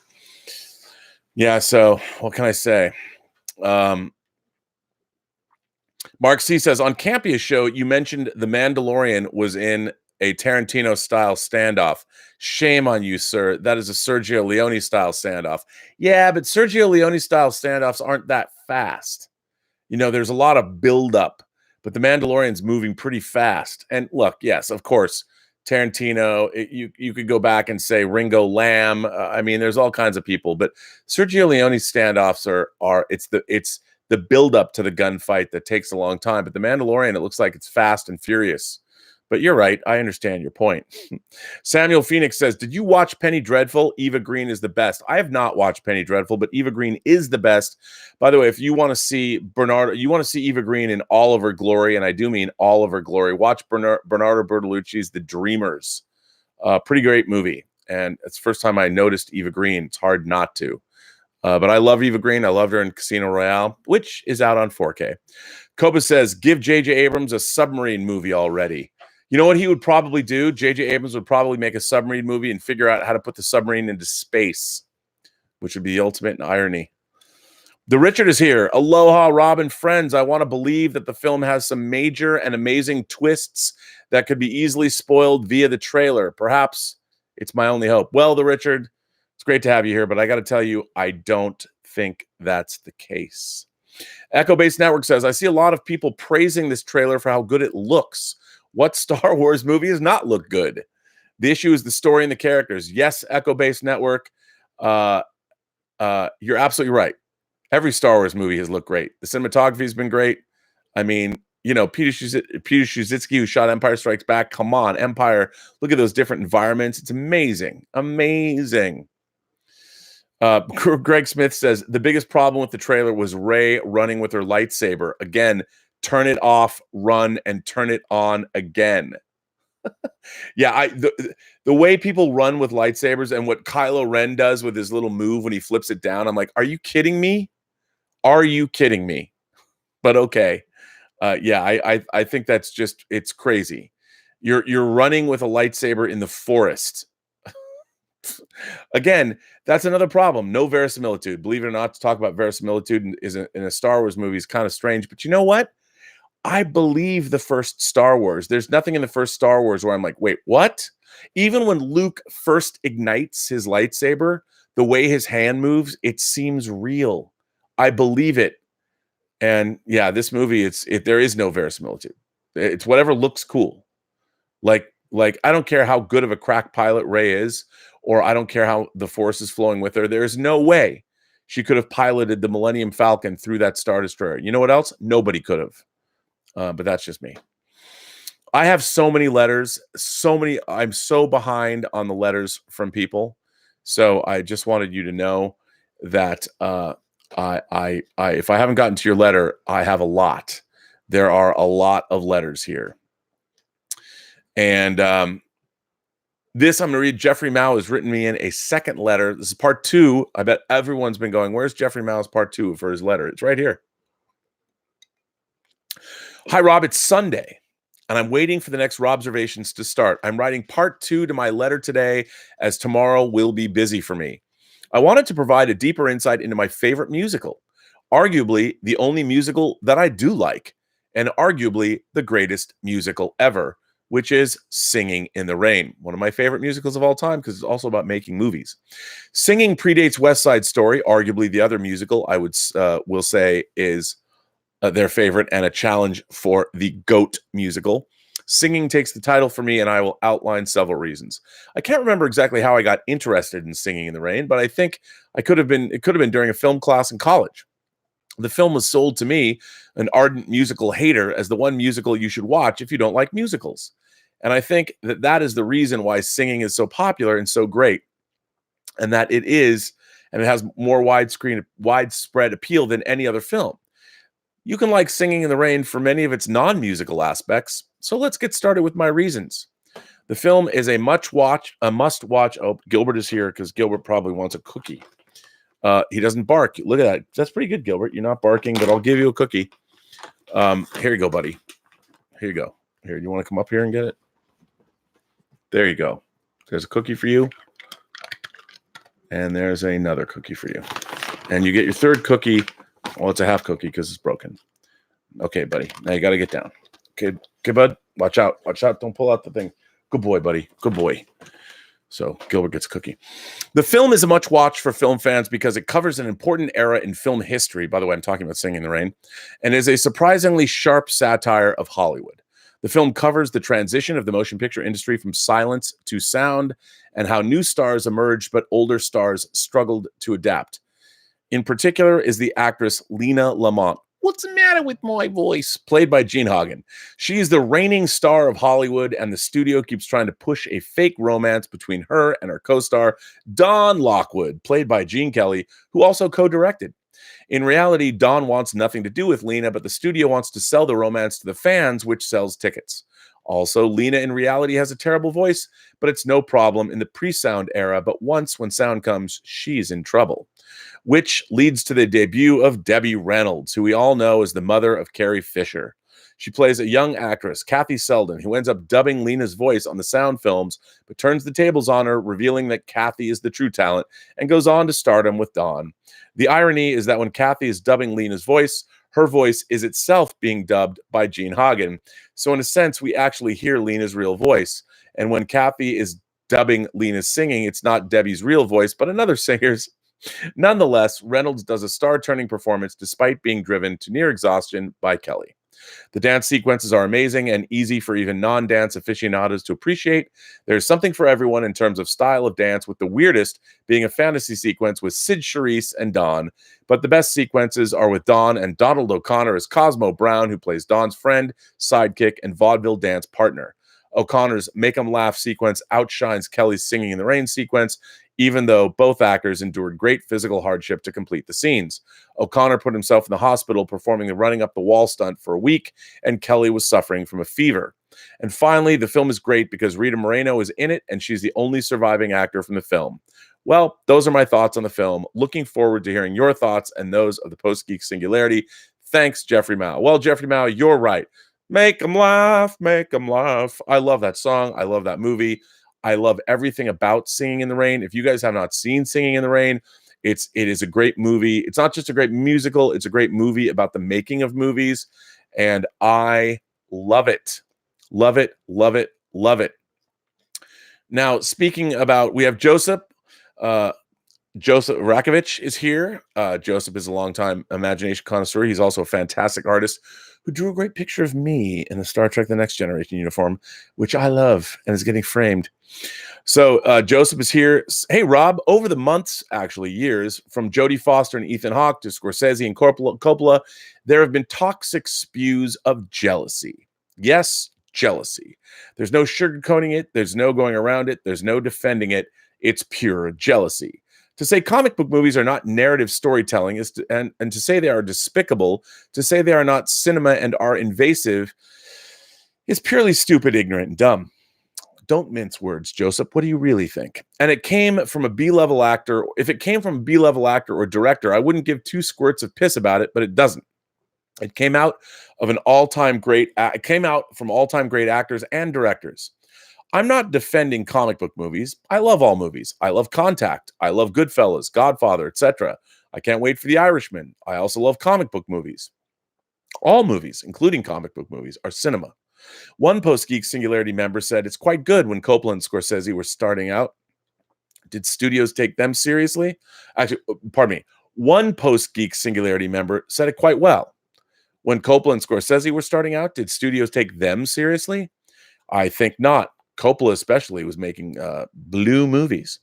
Yeah. So what can I say? Mark C says, on Campia's show, you mentioned The Mandalorian was in a Tarantino-style standoff. Shame on you, sir. That is a Sergio Leone-style standoff. Yeah, but Sergio Leone-style standoffs aren't that fast. There's a lot of build-up, but The Mandalorian's moving pretty fast. And look, yes, of course, Tarantino, you could go back and say Ringo Lam. There's all kinds of people, but Sergio Leone's standoffs are it's the build-up to the gunfight that takes a long time. But The Mandalorian, it looks like it's fast and furious. But you're right. I understand your point. Samuel Phoenix says, did you watch Penny Dreadful? Eva Green is the best. I have not watched Penny Dreadful, but Eva Green is the best. By the way, if you want to see Eva Green in all of her glory, and I do mean all of her glory, watch Bernardo Bertolucci's The Dreamers. Pretty great movie. And it's the first time I noticed Eva Green. It's hard not to. But I love Eva Green. I loved her in Casino Royale, which is out on 4K. Koba says, give J.J. Abrams a submarine movie already. You know what he would probably do? J.J. Abrams would probably make a submarine movie and figure out how to put the submarine into space, which would be the ultimate in irony. The Richard is here. Aloha, Rob and friends. I want to believe that the film has some major and amazing twists that could be easily spoiled via the trailer. Perhaps it's my only hope. Well, the Richard, it's great to have you here, but I got to tell you, I don't think that's the case. Echo Base Network says, I see a lot of people praising this trailer for how good it looks. What Star Wars movie does not look good? The issue is the story and the characters. Yes, Echo Base Network. You're absolutely right. Every Star Wars movie has looked great. The cinematography has been great. Peter Shuzitsky, who shot Empire Strikes Back. Come on, Empire. Look at those different environments. It's amazing. Amazing. Greg Smith says, the biggest problem with the trailer was Rey running with her lightsaber. Again, turn it off, run, and turn it on again. Yeah, the way people run with lightsabers and what Kylo Ren does with his little move when he flips it down, I'm like, are you kidding me? Are you kidding me? But okay. I think that's just, it's crazy. You're running with a lightsaber in the forest. Again, that's another problem. No verisimilitude. Believe it or not, to talk about verisimilitude in a Star Wars movie is kind of strange. But you know what? I believe the first Star Wars. There's nothing in the first Star Wars where I'm like, wait, what? Even when Luke first ignites his lightsaber, the way his hand moves, it seems real. I believe it. And yeah, this movie, there is no verisimilitude. It's whatever looks cool. Like I don't care how good of a crack pilot Rey is, or I don't care how the Force is flowing with her. There is no way she could have piloted the Millennium Falcon through that Star Destroyer. You know what else? Nobody could have. But that's just me. I have so many letters, I'm so behind on the letters from people. So I just wanted you to know that I if I haven't gotten to your letter, I have a lot. There are a lot of letters here. And this I'm going to read. Jeffrey Mao has written me in a second letter. This is part 2. I bet everyone's been going, where's Jeffrey Mao's part 2 for his letter? It's right here. Hi, Rob. It's Sunday, and I'm waiting for the next Robservations to start. I'm writing part 2 to my letter today, as tomorrow will be busy for me. I wanted to provide a deeper insight into my favorite musical, arguably the only musical that I do like, and arguably the greatest musical ever, which is Singing in the Rain, one of my favorite musicals of all time because it's also about making movies. Singing predates West Side Story, arguably the other musical I will say is their favorite and a challenge for the GOAT musical. Singing takes the title for me, and I will outline several reasons. I can't remember exactly how I got interested in Singing in the Rain, but I think it could have been during a film class in college. The film was sold to me, an ardent musical hater, as the one musical you should watch if you don't like musicals. And I think that is the reason why Singing is so popular and so great, and that it has more widespread appeal than any other film. You can like Singing in the Rain for many of its non-musical aspects, so let's get started with my reasons. The film is a must-watch. Oh, Gilbert is here because Gilbert probably wants a cookie. He doesn't bark. Look at that. That's pretty good, Gilbert. You're not barking, but I'll give you a cookie. Here you go, buddy. Here you go. Here, you want to come up here and get it? There you go. There's a cookie for you. And there's another cookie for you. And you get your third cookie. Well, it's a half cookie because it's broken. Okay, buddy. Now you got to get down. Okay, bud. Watch out. Watch out. Don't pull out the thing. Good boy, buddy. Good boy. So Gilbert gets a cookie. The film is a much watch for film fans because it covers an important era in film history. By the way, I'm talking about Singing in the Rain, and is a surprisingly sharp satire of Hollywood. The film covers the transition of the motion picture industry from silence to sound and how new stars emerged, but older stars struggled to adapt. In particular is the actress Lena Lamont. What's the matter with my voice? Played by Jean Hagen. She is the reigning star of Hollywood, and the studio keeps trying to push a fake romance between her and her co-star, Dawn Lockwood, played by Gene Kelly, who also co-directed. In reality, Dawn wants nothing to do with Lena, but the studio wants to sell the romance to the fans, which sells tickets. Also, Lena in reality has a terrible voice, but it's no problem in the pre-sound era, but once when sound comes, she's in trouble. Which leads to the debut of Debbie Reynolds, who we all know as the mother of Carrie Fisher. She plays a young actress, Kathy Selden, who ends up dubbing Lena's voice on the sound films, but turns the tables on her, revealing that Kathy is the true talent, and goes on to stardom with Dawn. The irony is that when Kathy is dubbing Lena's voice, her voice is itself being dubbed by Gene Hagen. So in a sense, we actually hear Lena's real voice. And when Kathy is dubbing Lena's singing, it's not Debbie's real voice, but another singer's. Nonetheless, Reynolds does a star-turning performance despite being driven to near exhaustion by Kelly. The dance sequences are amazing and easy for even non-dance aficionados to appreciate. There's something for everyone in terms of style of dance, with the weirdest being a fantasy sequence with Sid Charisse and Dawn. But the best sequences are with Dawn and Donald O'Connor as Cosmo Brown, who plays Dawn's friend, sidekick, and vaudeville dance partner. O'Connor's Make 'em Laugh sequence outshines Kelly's Singing in the Rain sequence, even though both actors endured great physical hardship to complete the scenes. O'Connor put himself in the hospital performing the running up the wall stunt for a week, and Kelly was suffering from a fever. And finally, the film is great because Rita Moreno is in it, and she's the only surviving actor from the film. Well, those are my thoughts on the film. Looking forward to hearing your thoughts and those of the Post-Geek Singularity. Thanks, Jeffrey Mao. Well, Jeffrey Mao, you're right. Make 'em laugh, make 'em laugh. I love that song. I love that movie. I love everything about Singing in the Rain. If you guys have not seen Singing in the Rain, it is a great movie. It's not just a great musical, it's a great movie about the making of movies, and I love it. Love it, love it, love it. Now, speaking about, we have Joseph. Joseph Rakovich is here. Joseph is a longtime imagination connoisseur. He's also a fantastic artist who drew a great picture of me in the Star Trek The Next Generation uniform, which I love and is getting framed. So Joseph is here. Hey, Rob, over the months, actually years, from Jodie Foster and Ethan Hawke to Scorsese and Coppola, there have been toxic spews of jealousy. Yes, jealousy. There's no sugarcoating it. There's no going around it. There's no defending it. It's pure jealousy. To say comic book movies are not narrative storytelling and to say they are despicable, to say they are not cinema and are invasive, is purely stupid, ignorant, and dumb. Don't mince words, Joseph. What do you really think? And it came from a B-level actor. If it came from a B-level actor or director, I wouldn't give two squirts of piss about it, but it doesn't. It came out of an all-time great. It came out from all-time great actors and directors. I'm not defending comic book movies. I love all movies. I love Contact. I love Goodfellas, Godfather, etc. I can't wait for The Irishman. I also love comic book movies. All movies, including comic book movies, are cinema. One Post-Geek Singularity member said, it's quite good when Coppola and Scorsese were starting out. Did studios take them seriously? Actually, pardon me. One Post-Geek Singularity member said it quite well. When Coppola and Scorsese were starting out, did studios take them seriously? I think not. Coppola especially was making blue movies.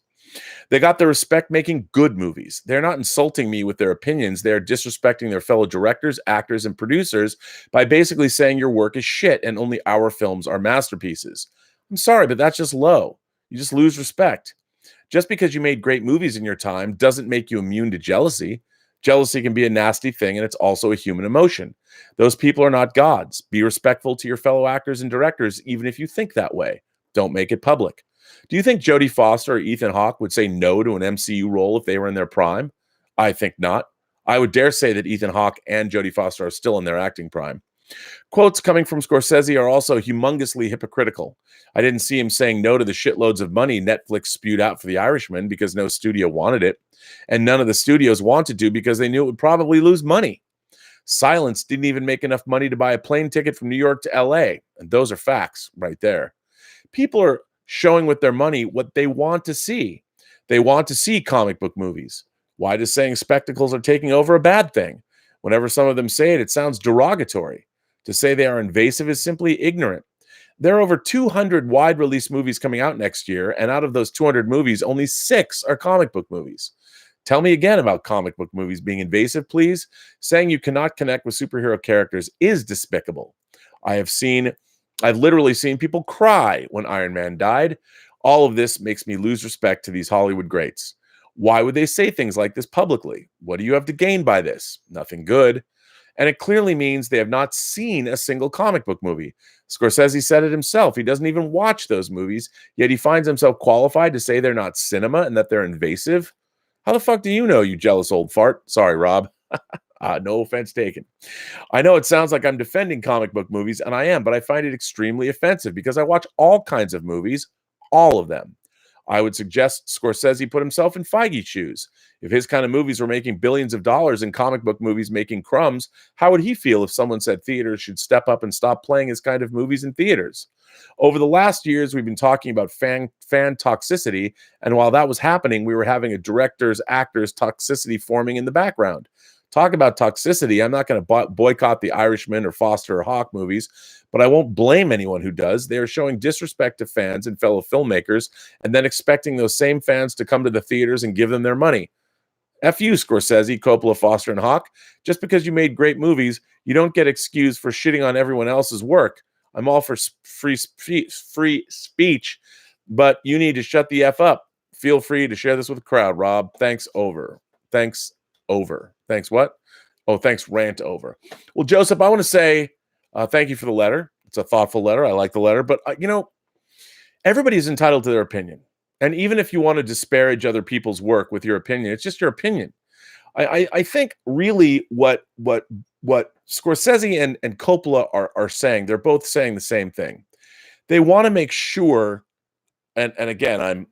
They got the respect making good movies. They're not insulting me with their opinions. They're disrespecting their fellow directors, actors, and producers by basically saying your work is shit and only our films are masterpieces. I'm sorry, but that's just low. You just lose respect. Just because you made great movies in your time doesn't make you immune to jealousy. Jealousy can be a nasty thing, and it's also a human emotion. Those people are not gods. Be respectful to your fellow actors and directors, even if you think that way. Don't make it public. Do you think Jodie Foster or Ethan Hawke would say no to an MCU role if they were in their prime? I think not. I would dare say that Ethan Hawke and Jodie Foster are still in their acting prime. Quotes coming from Scorsese are also humongously hypocritical. I didn't see him saying no to the shitloads of money Netflix spewed out for The Irishman because no studio wanted it, and none of the studios wanted to because they knew it would probably lose money. Silence didn't even make enough money to buy a plane ticket from New York to LA, and those are facts right there. People are showing with their money what they want to see. They want to see comic book movies. Why does saying spectacles are taking over a bad thing? Whenever some of them say it, it sounds derogatory. To say they are invasive is simply ignorant. There are over 200 wide release movies coming out next year, and out of those 200 movies, only 6 are comic book movies. Tell me again about comic book movies being invasive, please. Saying you cannot connect with superhero characters is despicable. I've literally seen people cry when Iron Man died. All of this makes me lose respect to these Hollywood greats. Why would they say things like this publicly? What do you have to gain by this? Nothing good. And it clearly means they have not seen a single comic book movie. Scorsese said it himself. He doesn't even watch those movies, yet he finds himself qualified to say they're not cinema and that they're invasive. How the fuck do you know, you jealous old fart? Sorry, Rob. No offense taken. I know it sounds like I'm defending comic book movies, and I am, but I find it extremely offensive because I watch all kinds of movies, all of them. I would suggest Scorsese put himself in Feige's shoes. If his kind of movies were making billions of dollars and comic book movies making crumbs, how would he feel if someone said theaters should step up and stop playing his kind of movies in theaters? Over the last years, we've been talking about fan toxicity, and while that was happening, we were having a director's, actor's toxicity forming in the background. Talk about toxicity. I'm not going to boycott the Irishman or Foster or Hawke movies, but I won't blame anyone who does. They are showing disrespect to fans and fellow filmmakers and then expecting those same fans to come to the theaters and give them their money. F you, Scorsese, Coppola, Foster, and Hawke. Just because you made great movies, you don't get excused for shitting on everyone else's work. I'm all for free speech, but you need to shut the F up. Feel free to share this with the crowd, Rob. Thanks, over. Thanks, over. Thanks, what? Oh, thanks, rant over. Well, Joseph, I want to say thank you for the letter. It's a thoughtful letter. I like the letter. But, everybody's entitled to their opinion. And even if you want to disparage other people's work with your opinion, it's just your opinion. I think really what Scorsese and Coppola are saying, they're both saying the same thing. They want to make sure, and again,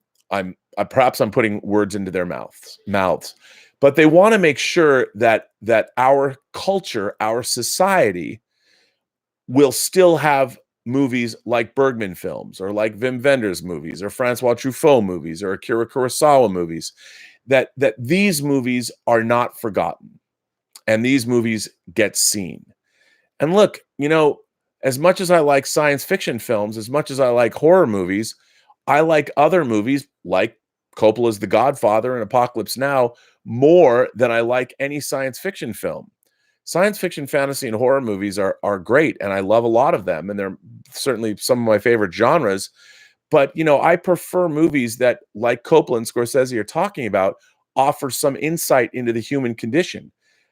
perhaps I'm putting words into their mouths, but they want to make sure that our culture, our society, will still have movies like Bergman films or like Wim Wenders movies or Francois Truffaut movies or Akira Kurosawa movies, that these movies are not forgotten and these movies get seen. And look, as much as I like science fiction films, as much as I like horror movies, I like other movies like Coppola's The Godfather and Apocalypse Now more than I like any science fiction film. Science fiction, fantasy, and horror movies are great, and I love a lot of them, and they're certainly some of my favorite genres. But, I prefer movies that, like Coppola and Scorsese are talking about, offer some insight into the human condition.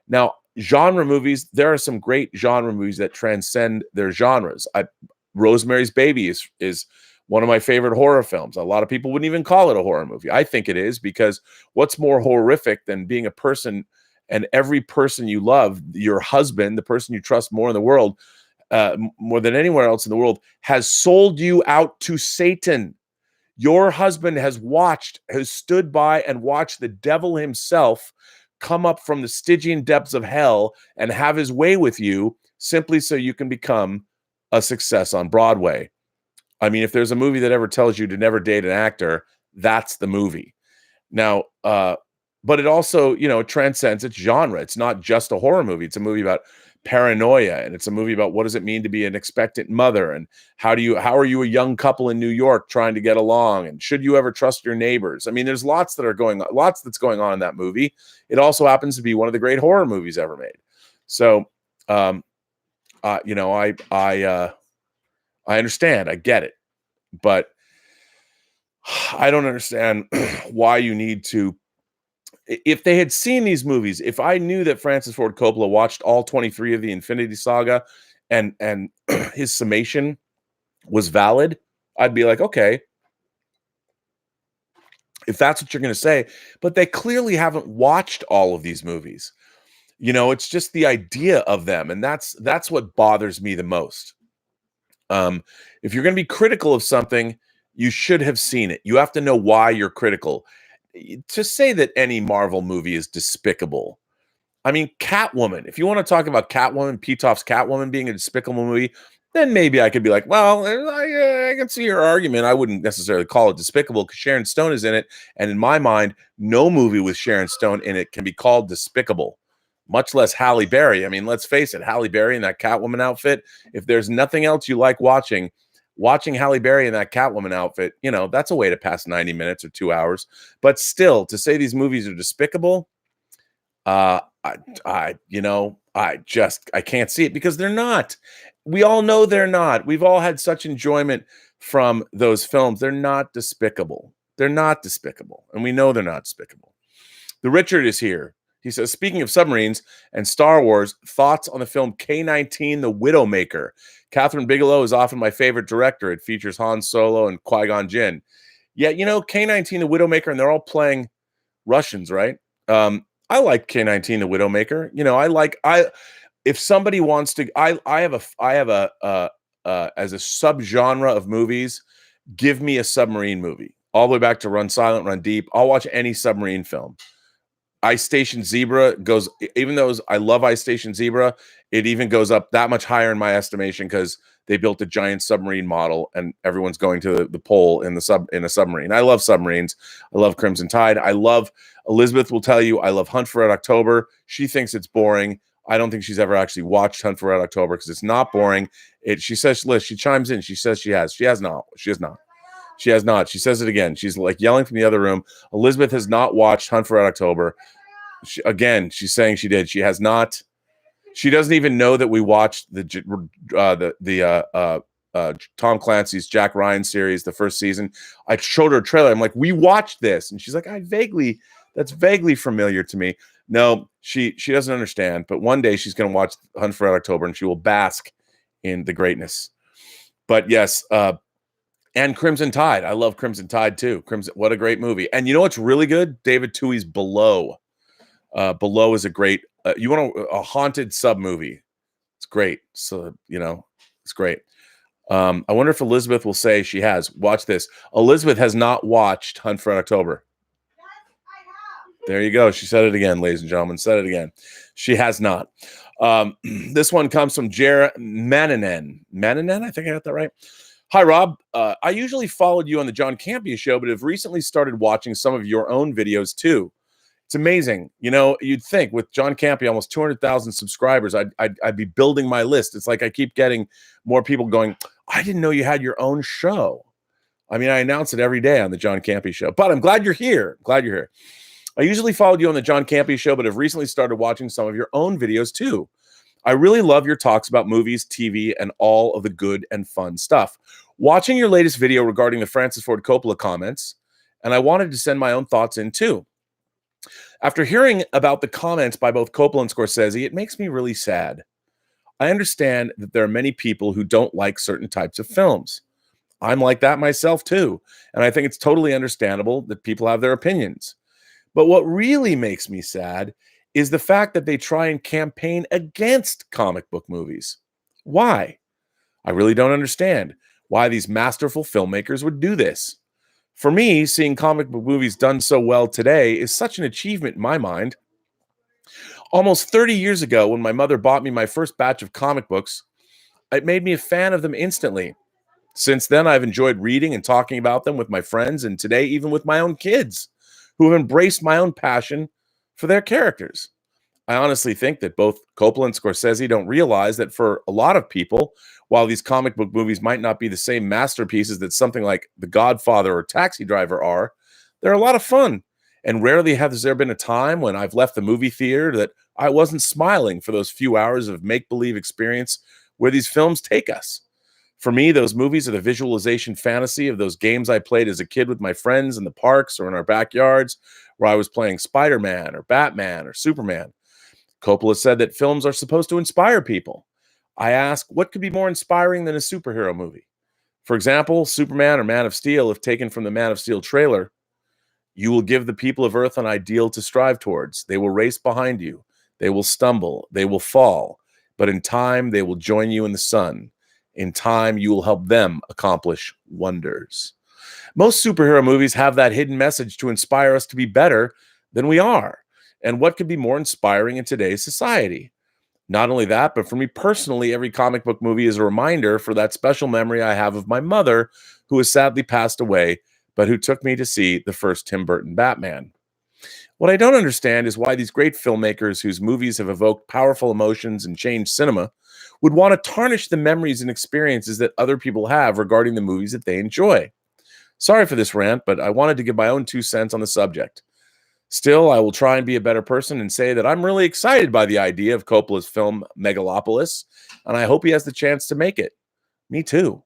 Now, genre movies, there are some great genre movies that transcend their genres. Rosemary's Baby is one of my favorite horror films. A lot of people wouldn't even call it a horror movie. I think it is, because what's more horrific than being a person and every person you love, your husband, the person you trust more in the world, more than anywhere else in the world, has sold you out to Satan. Your husband has stood by and watched the devil himself come up from the Stygian depths of hell and have his way with you simply so you can become a success on Broadway. I mean, if there's a movie that ever tells you to never date an actor, that's the movie. Now, but it also, transcends its genre. It's not just a horror movie. It's a movie about paranoia, and it's a movie about what does it mean to be an expectant mother, and how are you a young couple in New York trying to get along, and should you ever trust your neighbors? I mean, there's lots that's going on in that movie. It also happens to be one of the great horror movies ever made. So, I understand, I get it, but I don't understand why you need to. If they had seen these movies, if I knew that Francis Ford Coppola watched all 23 of the Infinity Saga, and his summation was valid, I'd be like, okay, if that's what you're going to say. But they clearly haven't watched all of these movies. It's just the idea of them, and that's what bothers me the most. If you're going to be critical of something, you should have seen it. You have to know why you're critical. To say that any Marvel movie is despicable, I mean, Catwoman, if you want to talk about Catwoman, Pitoff's Catwoman being a despicable movie, then maybe I could be like, well, I can see your argument. I wouldn't necessarily call it despicable because Sharon Stone is in it. And in my mind, no movie with Sharon Stone in it can be called despicable, much less Halle Berry. I mean, let's face it, Halle Berry in that Catwoman outfit, if there's nothing else you like watching Halle Berry in that Catwoman outfit, that's a way to pass 90 minutes or 2 hours. But still, to say these movies are despicable, I can't see it, because they're not. We all know they're not. We've all had such enjoyment from those films. They're not despicable. They're not despicable. And we know they're not despicable. The Richard is here. He says, speaking of submarines and Star Wars, thoughts on the film K-19, The Widowmaker. Catherine Bigelow is often my favorite director. It features Han Solo and Qui-Gon Jinn. Yeah, K-19, The Widowmaker, and they're all playing Russians, right? I like K-19, The Widowmaker. If somebody wants to, I have a as a subgenre of movies, give me a submarine movie all the way back to Run Silent, Run Deep. I'll watch any submarine film. Ice Station Zebra goes, even though I love Ice Station Zebra, it even goes up that much higher in my estimation because they built a giant submarine model and everyone's going to the pole in a submarine. I love submarines. I love Crimson Tide. Elizabeth will tell you, I love Hunt for Red October. She thinks it's boring. I don't think she's ever actually watched Hunt for Red October because it's not boring. She says, Liz, she chimes in. She says she has. She has not. She has not. She has not. She says it again. She's like yelling from the other room. Elizabeth has not watched Hunt for Red October. She's saying she did. She has not. She doesn't even know that we watched the Tom Clancy's Jack Ryan series, the first season. I showed her a trailer. I'm like, we watched this, and she's like, that's vaguely familiar to me. No, she doesn't understand. But one day she's going to watch Hunt for Red October, and she will bask in the greatness. But yes. And Crimson Tide. I love Crimson Tide too. What a great movie. And you know what's really good? David Twohy's Below. Below is a great, you want a haunted sub movie. It's great. So, it's great. I wonder if Elizabeth will say she has. Watch this. Elizabeth has not watched Hunt for October. There you go. She said it again, ladies and gentlemen. Said it again. She has not. This one comes from Jer Mannanen. Mannanen? I think I got that right. Hi, Rob. I usually followed you on the John Campea show, but have recently started watching some of your own videos too. It's amazing. You'd think with Jon Campea, almost 200,000 subscribers, I'd be building my list. It's like I keep getting more people going, I didn't know you had your own show. I mean, I announce it every day on the Jon Campea show, but I'm glad you're here. I usually followed you on the Jon Campea show, but have recently started watching some of your own videos too. I really love your talks about movies, TV, and all of the good and fun stuff. Watching your latest video regarding the Francis Ford Coppola comments, and I wanted to send my own thoughts in too. After hearing about the comments by both Coppola and Scorsese, it makes me really sad. I understand that there are many people who don't like certain types of films. I'm like that myself too, and I think it's totally understandable that people have their opinions. But what really makes me sad is the fact that they try and campaign against comic book movies. Why? I really don't understand why these masterful filmmakers would do this. For me, seeing comic book movies done so well today is such an achievement in my mind. Almost 30 years ago, when my mother bought me my first batch of comic books, it made me a fan of them instantly. Since then, I've enjoyed reading and talking about them with my friends, and today even with my own kids, who have embraced my own passion for their characters. I honestly think that both Coppola and Scorsese don't realize that for a lot of people, while these comic book movies might not be the same masterpieces that something like The Godfather or Taxi Driver are, they're a lot of fun. And rarely has there been a time when I've left the movie theater that I wasn't smiling for those few hours of make-believe experience where these films take us. For me, those movies are the visualization fantasy of those games I played as a kid with my friends in the parks or in our backyards, where I was playing Spider-Man or Batman or Superman. Coppola said that films are supposed to inspire people. I ask, what could be more inspiring than a superhero movie? For example, Superman or Man of Steel, if taken from the Man of Steel trailer, you will give the people of Earth an ideal to strive towards. They will race behind you. They will stumble. They will fall. But in time, they will join you in the sun. In time, you will help them accomplish wonders. Most superhero movies have that hidden message to inspire us to be better than we are. And what could be more inspiring in today's society? Not only that, but for me personally, every comic book movie is a reminder for that special memory I have of my mother, who has sadly passed away, but who took me to see the first Tim Burton Batman. What I don't understand is why these great filmmakers whose movies have evoked powerful emotions and changed cinema would want to tarnish the memories and experiences that other people have regarding the movies that they enjoy. Sorry for this rant, but I wanted to give my own 2 cents on the subject. Still, I will try and be a better person and say that I'm really excited by the idea of Coppola's film Megalopolis, and I hope he has the chance to make it. Me too.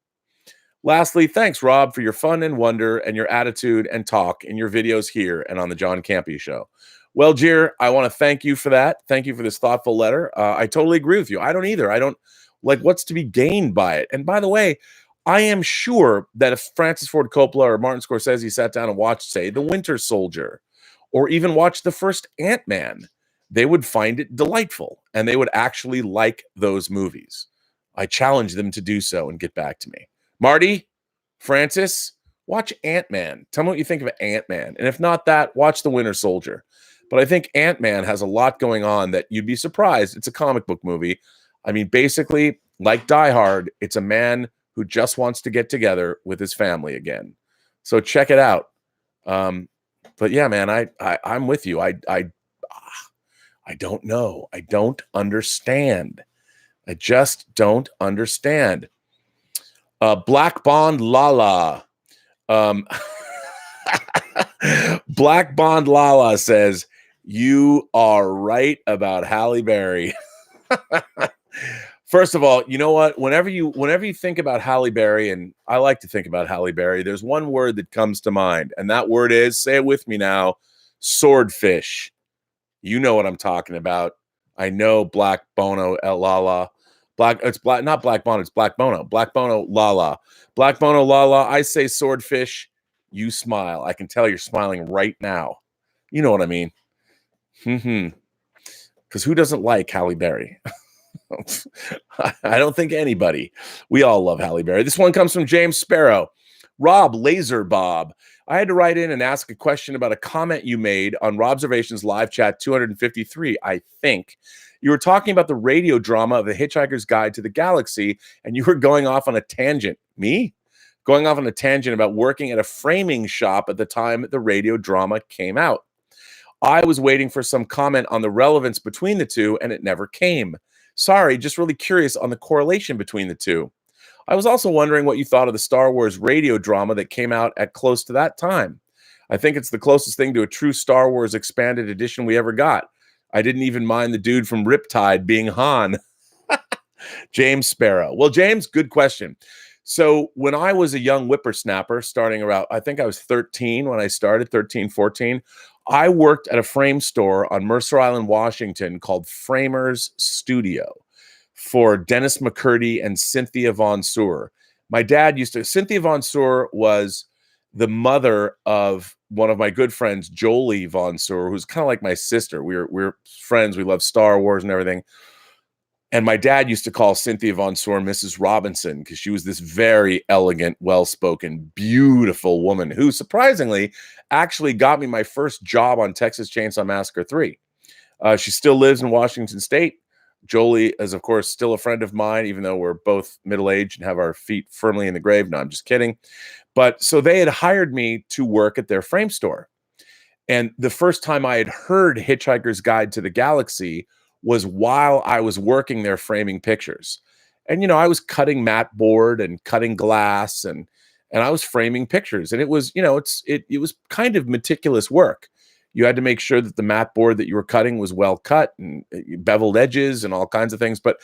Lastly, thanks, Rob, for your fun and wonder and your attitude and talk in your videos here and on the John Campea Show. Well, Jer, I want to thank you for that. Thank you for this thoughtful letter. I totally agree with you. I don't either. I don't like what's to be gained by it. And by the way, I am sure that if Francis Ford Coppola or Martin Scorsese sat down and watched, say, The Winter Soldier, or even watched the first Ant-Man, they would find it delightful and they would actually like those movies. I challenge them to do so and get back to me. Marty, Francis, watch Ant-Man. Tell me what you think of Ant-Man. And if not that, watch The Winter Soldier. But I think Ant-Man has a lot going on that you'd be surprised. It's a comic book movie. I mean, basically, like Die Hard, it's a man who just wants to get together with his family again. So check it out. But yeah, man, I'm with you. I don't know. I don't understand. I just don't understand. Black Bond Lala. Black Bond Lala says, you are right about Halle Berry. First of all, you know what? Whenever you think about Halle Berry, and I like to think about Halle Berry, there's one word that comes to mind, and that word is, say it with me now, swordfish. You know what I'm talking about. I know Black Bono Lala. Not Black Bono, it's Black Bono. Black Bono Lala. Black Bono Lala, I say swordfish, you smile. I can tell you're smiling right now. You know what I mean. Because who doesn't like Halle Berry? I don't think anybody. We all love Halle Berry. This one comes from James Sparrow. Rob Laser Bob. I had to write in and ask a question about a comment you made on Robservations live chat 253, I think. You were talking about the radio drama of The Hitchhiker's Guide to the Galaxy, and you were going off on a tangent. Me? Going off on a tangent about working at a framing shop at the time the radio drama came out. I was waiting for some comment on the relevance between the two, and it never came. Sorry, just really curious on the correlation between the two. I was also wondering what you thought of the Star Wars radio drama that came out at close to that time. I think it's the closest thing to a true Star Wars expanded edition we ever got. I didn't even mind the dude from Riptide being Han. James Sparrow. Well, James, good question. So when I was a young whippersnapper, starting around, I think I was 13 when I started, 13, 14, I worked at a frame store on Mercer Island, Washington called Framers Studio for Dennis McCurdy and Cynthia Von Seur. My dad Cynthia Von Seur was the mother of one of my good friends, Jolie Von Seur, who's kind of like my sister. We're friends. We love Star Wars and everything. And my dad used to call Cynthia Von Seur Mrs. Robinson because she was this very elegant, well-spoken, beautiful woman who, surprisingly, actually got me my first job on Texas Chainsaw Massacre 3. She still lives in Washington State. Jolie is, of course, still a friend of mine, even though we're both middle-aged and have our feet firmly in the grave. No, I'm just kidding. But so they had hired me to work at their frame store. And the first time I had heard Hitchhiker's Guide to the Galaxy was while I was working there framing pictures. And I was cutting mat board and cutting glass, and I was framing pictures. And it was, it was kind of meticulous work. You had to make sure that the mat board that you were cutting was well cut and beveled edges and all kinds of things. But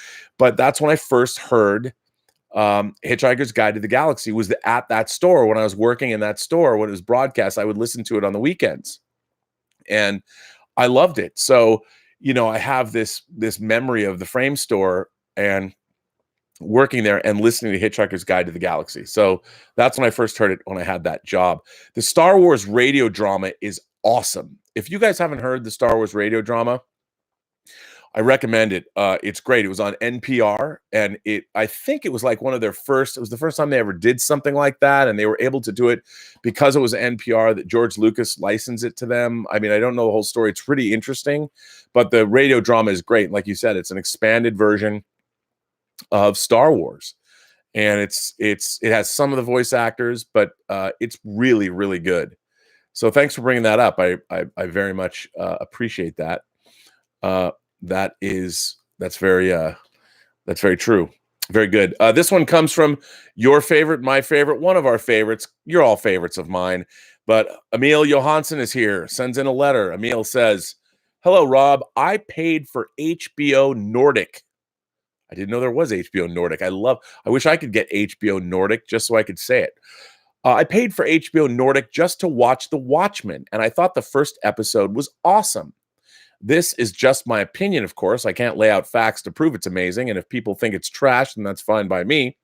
that's when I first heard Hitchhiker's Guide to the Galaxy was at that store. When I was working in that store, when it was broadcast, I would listen to it on the weekends, and I loved it. So, I have this memory of the frame store and working there and listening to Hitchhiker's Guide to the Galaxy. So that's when I first heard it, when I had that job. The Star Wars radio drama is awesome. If you guys haven't heard the Star Wars radio drama, I recommend it. It's great. It was on NPR, and I think it was like one of their first. It was the first time they ever did something like that, and they were able to do it because it was NPR that George Lucas licensed it to them. I mean, I don't know the whole story. It's pretty interesting, but the radio drama is great. Like you said, it's an expanded version of Star Wars, and it has some of the voice actors, but it's really, really good. So thanks for bringing that up. I very much appreciate that. That's very true. Very good. This one comes from your favorite, my favorite, one of our favorites. You're all favorites of mine. But Emil Johansson is here, sends in a letter. Emil says, "Hello, Rob. I paid for HBO Nordic." I didn't know there was HBO Nordic. I wish I could get HBO Nordic just so I could say it. I paid for HBO Nordic just to watch The Watchmen, and I thought the first episode was awesome. This is just my opinion, of course. I can't lay out facts to prove it's amazing, and if people think it's trash, then that's fine by me.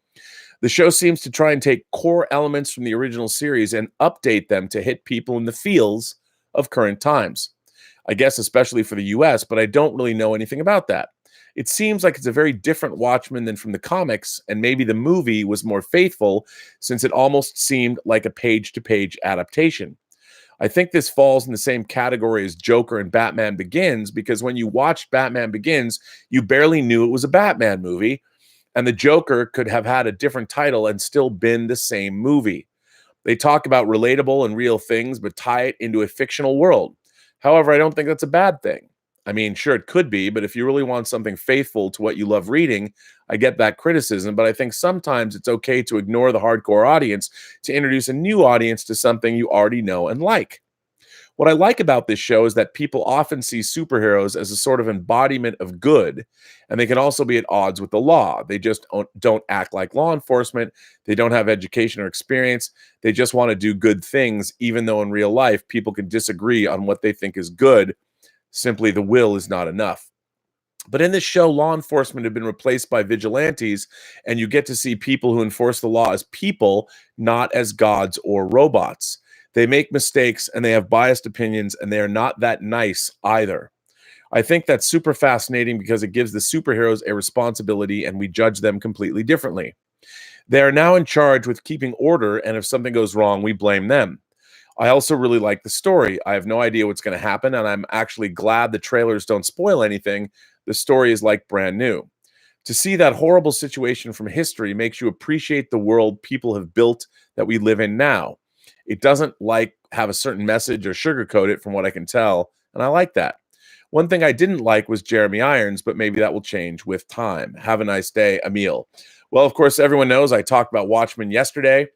The show seems to try and take core elements from the original series and update them to hit people in the feels of current times. I guess especially for the US, but I don't really know anything about that. It seems like it's a very different Watchmen than from the comics, and maybe the movie was more faithful since it almost seemed like a page-to-page adaptation. I think this falls in the same category as Joker and Batman Begins, because when you watched Batman Begins, you barely knew it was a Batman movie, and the Joker could have had a different title and still been the same movie. They talk about relatable and real things, but tie it into a fictional world. However, I don't think that's a bad thing. I mean, sure, it could be, but if you really want something faithful to what you love reading, I get that criticism, but I think sometimes it's okay to ignore the hardcore audience to introduce a new audience to something you already know and like. What I like about this show is that people often see superheroes as a sort of embodiment of good, and they can also be at odds with the law. They just don't act like law enforcement. They don't have education or experience. They just want to do good things, even though in real life, people can disagree on what they think is good. Simply, the will is not enough. But in this show, law enforcement have been replaced by vigilantes, and you get to see people who enforce the law as people, not as gods or robots. They make mistakes, and they have biased opinions, and they are not that nice either. I think that's super fascinating because it gives the superheroes a responsibility, and we judge them completely differently. They are now in charge with keeping order, and if something goes wrong, we blame them. I also really like the story. I have no idea what's going to happen, and I'm actually glad the trailers don't spoil anything. The story is like brand new. To see that horrible situation from history makes you appreciate the world people have built that we live in now. It doesn't have a certain message or sugarcoat it from what I can tell, and I like that. One thing I didn't like was Jeremy Irons, but maybe that will change with time. Have a nice day, Emil. Well, of course, everyone knows I talked about Watchmen yesterday.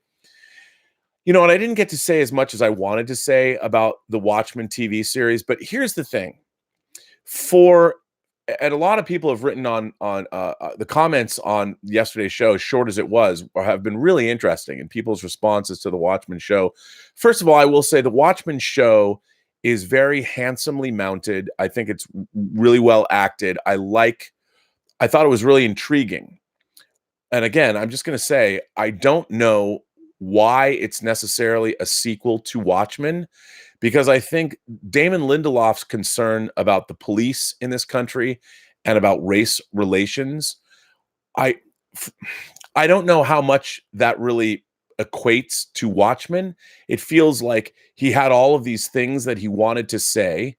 And I didn't get to say as much as I wanted to say about the Watchmen TV series, but here's the thing. And a lot of people have written on the comments on yesterday's show, short as it was, or have been really interesting in people's responses to the Watchmen show. First of all, I will say the Watchmen show is very handsomely mounted. I think it's really well acted. I thought it was really intriguing. And again, I'm just going to say, I don't know why it's necessarily a sequel to Watchmen, because I think Damon Lindelof's concern about the police in this country and about race relations, I don't know how much that really equates to Watchmen. It feels like he had all of these things that he wanted to say.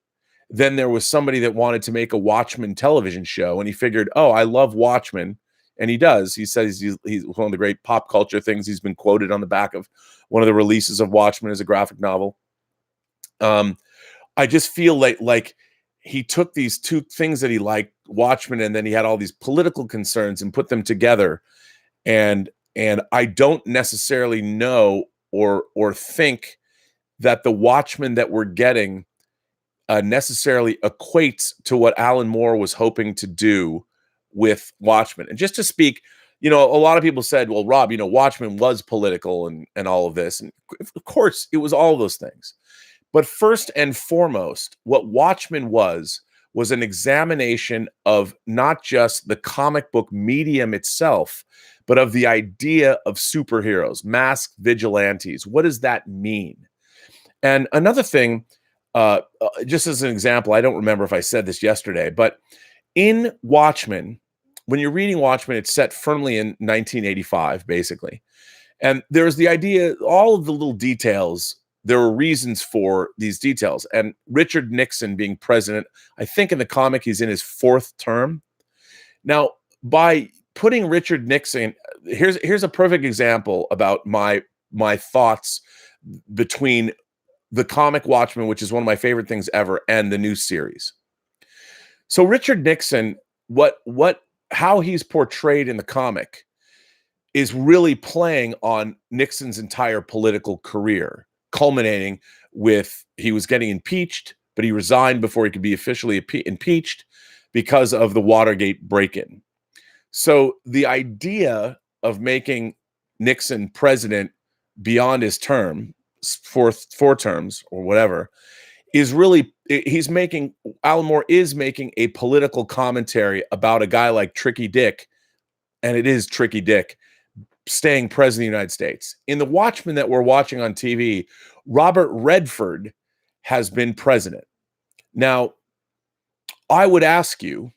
Then there was somebody that wanted to make a Watchmen television show, and he figured, oh, I love Watchmen. And he does. He says he's one of the great pop culture things. He's been quoted on the back of one of the releases of Watchmen as a graphic novel. I just feel like he took these two things that he liked, Watchmen, and then he had all these political concerns and put them together. And I don't necessarily know or think that the Watchmen that we're getting necessarily equates to what Alan Moore was hoping to do with Watchmen. And just to speak, a lot of people said, well, Rob, Watchmen was political and all of this. And of course, it was all of those things. But first and foremost, what Watchmen was an examination of not just the comic book medium itself, but of the idea of superheroes, masked vigilantes. What does that mean? And another thing, just as an example, I don't remember if I said this yesterday, but in Watchmen, when you're reading Watchmen, it's set firmly in 1985, basically. And there's the idea, all of the little details, there were reasons for these details. And Richard Nixon being president, I think in the comic, he's in his 4th term. Now, by putting Richard Nixon, here's a perfect example about my thoughts between the comic Watchmen, which is one of my favorite things ever, and the new series. So Richard Nixon, how he's portrayed in the comic is really playing on Nixon's entire political career, culminating with he was getting impeached, but he resigned before he could be officially impeached because of the Watergate break-in. So the idea of making Nixon president beyond his term, four terms or whatever, is really, Alan Moore is making a political commentary about a guy like Tricky Dick, and it is Tricky Dick, staying president of the United States. In the Watchmen that we're watching on TV, Robert Redford has been president. Now, I would ask you,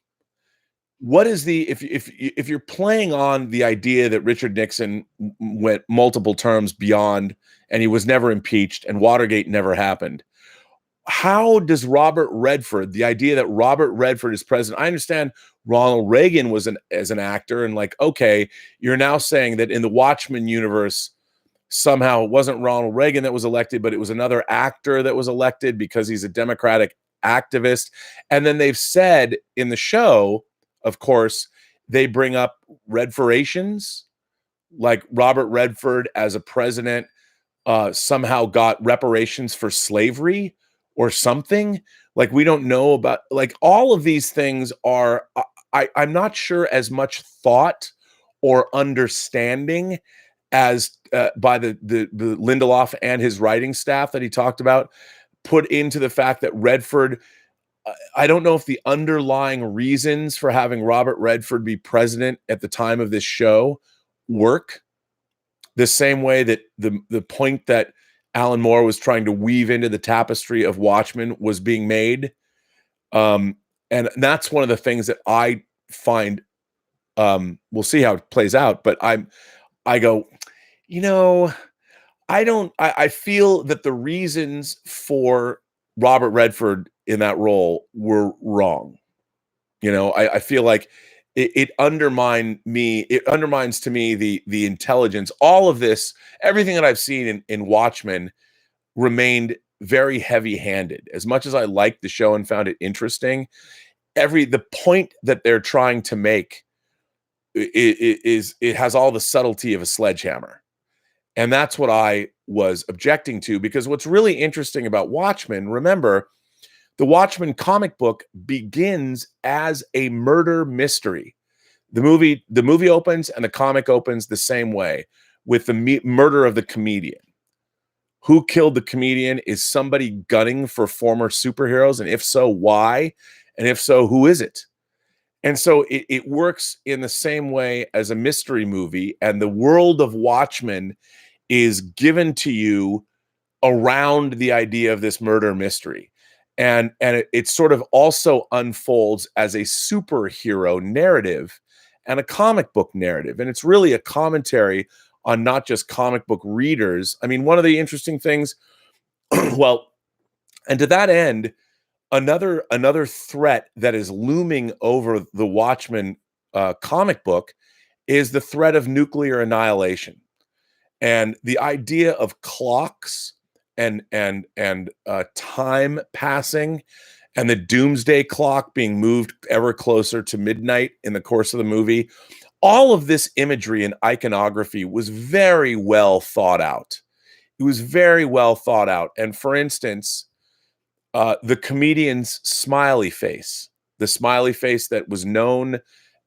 what is if you're playing on the idea that Richard Nixon went multiple terms beyond and he was never impeached and Watergate never happened, how does Robert Redford, the idea that Robert Redford is president, I understand Ronald Reagan was as an actor, and like, okay, you're now saying that in the Watchmen universe, somehow it wasn't Ronald Reagan that was elected, but it was another actor that was elected because he's a Democratic activist. And then they've said in the show, of course, they bring up Redfordations, like Robert Redford as a president somehow got reparations for slavery or something. Like, we don't know about, like, all of these things are, I'm not sure as much thought or understanding as by the Lindelof and his writing staff that he talked about put into the fact that Redford, I don't know if the underlying reasons for having Robert Redford be president at the time of this show work the same way that the point that Alan Moore was trying to weave into the tapestry of Watchmen was being made. And that's one of the things that I find, we'll see how it plays out, but I go, I feel that the reasons for Robert Redford in that role were wrong. I feel like it undermines to me the intelligence. All of this, everything that I've seen in Watchmen remained very heavy-handed. As much as I liked the show and found it interesting, the point that they're trying to make it has all the subtlety of a sledgehammer. And that's what I was objecting to, because what's really interesting about Watchmen, remember, the Watchmen comic book begins as a murder mystery. The movie opens and the comic opens the same way, with the murder of the comedian. Who killed the comedian? Is somebody gunning for former superheroes? And if so, why? And if so, who is it? And so it works in the same way as a mystery movie, and the world of Watchmen is given to you around the idea of this murder mystery. And it sort of also unfolds as a superhero narrative and a comic book narrative. And it's really a commentary on not just comic book readers. I mean, one of the interesting things, well, and to that end, another threat that is looming over the Watchmen comic book is the threat of nuclear annihilation. And the idea of clocks and time passing and the doomsday clock being moved ever closer to midnight in the course of the movie. All of this imagery and iconography was very well thought out. It was very well thought out. And for instance, the comedian's smiley face, the smiley face that was known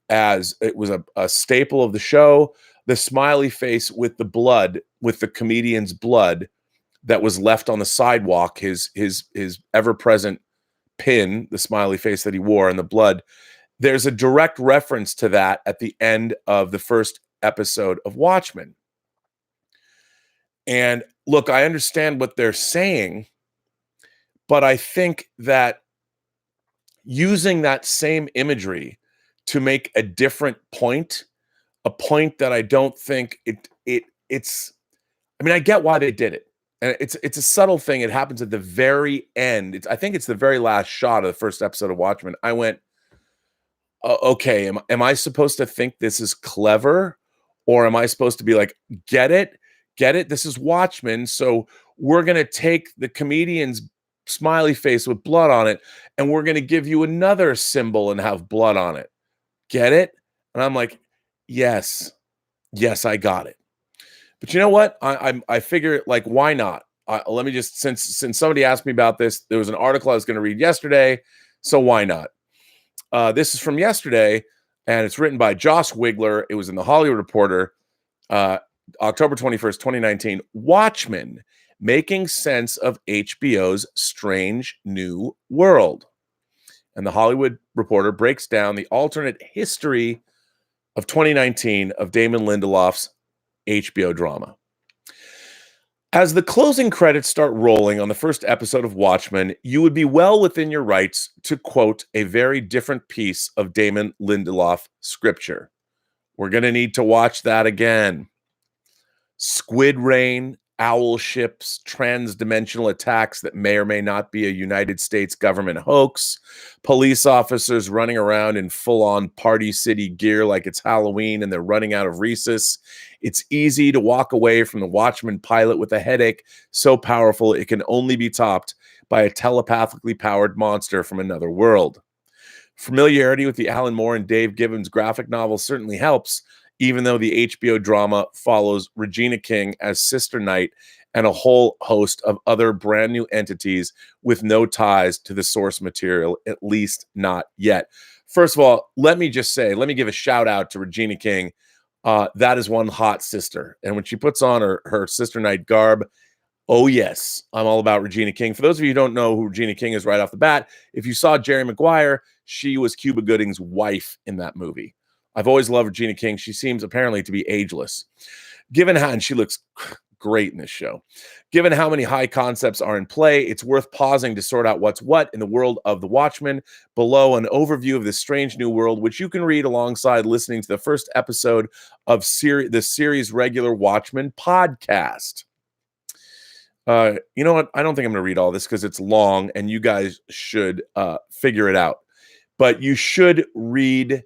as, it was a staple of the show, the smiley face with the blood, with the comedian's blood that was left on the sidewalk, his ever-present pin, the smiley face that he wore, and the blood. There's a direct reference to that at the end of the first episode of Watchmen. And look, I understand what they're saying, but I think that using that same imagery to make a different point, a point that I don't think it's, I mean, I get why they did it. And it's a subtle thing. It happens at the very end. I think it's the very last shot of the first episode of Watchmen. I went, okay, am I supposed to think this is clever? Or am I supposed to be like, get it? This is Watchmen. So we're going to take the comedian's smiley face with blood on it, and we're going to give you another symbol and have blood on it. Get it? And I'm like, yes, I got it. But you know what? I figure, like, why not? Let me just, since somebody asked me about this, there was an article I was going to read yesterday, so why not? This is from yesterday, and it's written by Josh Wigler. It was in the Hollywood Reporter, October 21st, 2019. Watchmen, making sense of HBO's strange new world. And the Hollywood Reporter breaks down the alternate history of 2019 of Damon Lindelof's HBO drama. As the closing credits start rolling on the first episode of Watchmen, you would be well within your rights to quote a very different piece of Damon Lindelof scripture. We're going to need to watch that again. Squid rain, owl ships, trans-dimensional attacks that may or may not be a United States government hoax, police officers running around in full-on Party City gear like it's Halloween and they're running out of Reese's. It's easy to walk away from the Watchmen pilot with a headache so powerful it can only be topped by a telepathically powered monster from another world. Familiarity with the Alan Moore and Dave Gibbons graphic novel certainly helps, even though the HBO drama follows Regina King as Sister Knight and a whole host of other brand new entities with no ties to the source material, at least not yet. First of all, let me give a shout out to Regina King. That is one hot sister. And when she puts on her Sister Knight garb, oh yes, I'm all about Regina King. For those of you who don't know who Regina King is right off the bat, if you saw Jerry Maguire, she was Cuba Gooding's wife in that movie. I've always loved Regina King. She seems apparently to be ageless. And she looks great in this show. Given how many high concepts are in play, it's worth pausing to sort out what's what in the world of The Watchmen. Below, an overview of this strange new world, which you can read alongside listening to the first episode of the series regular Watchmen podcast. You know what? I don't think I'm going to read all this because it's long and you guys should figure it out. But you should read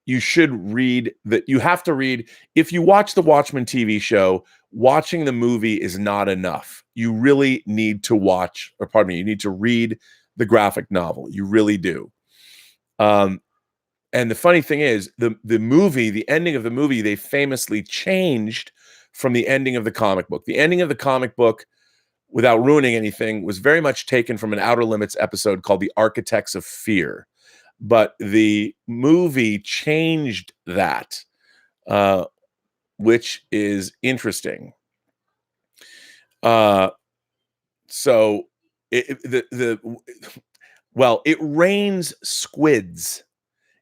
that. You have to read. If you watch the Watchmen TV show, watching the movie is not enough. You really need to you need to read the graphic novel. You really do. And the funny thing is, the ending of the movie, they famously changed from the ending of the comic book. The ending of the comic book, without ruining anything, was very much taken from an Outer Limits episode called The Architects of Fear. But the movie changed that, which is interesting. So it rains squids.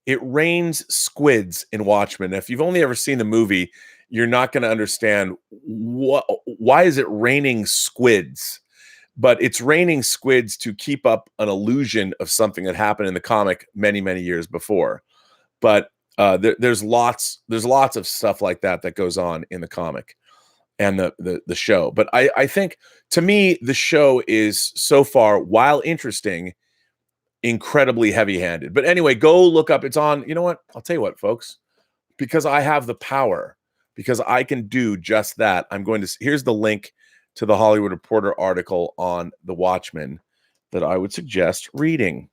It rains squids in Watchmen. If you've only ever seen the movie, you're not going to understand why is it raining squids. But it's raining squids to keep up an illusion of something that happened in the comic many, many years before. But there's lots of stuff like that goes on in the comic and the show. But I think, to me, the show is so far, while interesting, incredibly heavy-handed. But anyway, go look up. It's on. You know what? I'll tell you what, folks. Because I have the power, because I can do just that. Here's the link to the Hollywood Reporter article on the Watchmen that I would suggest reading.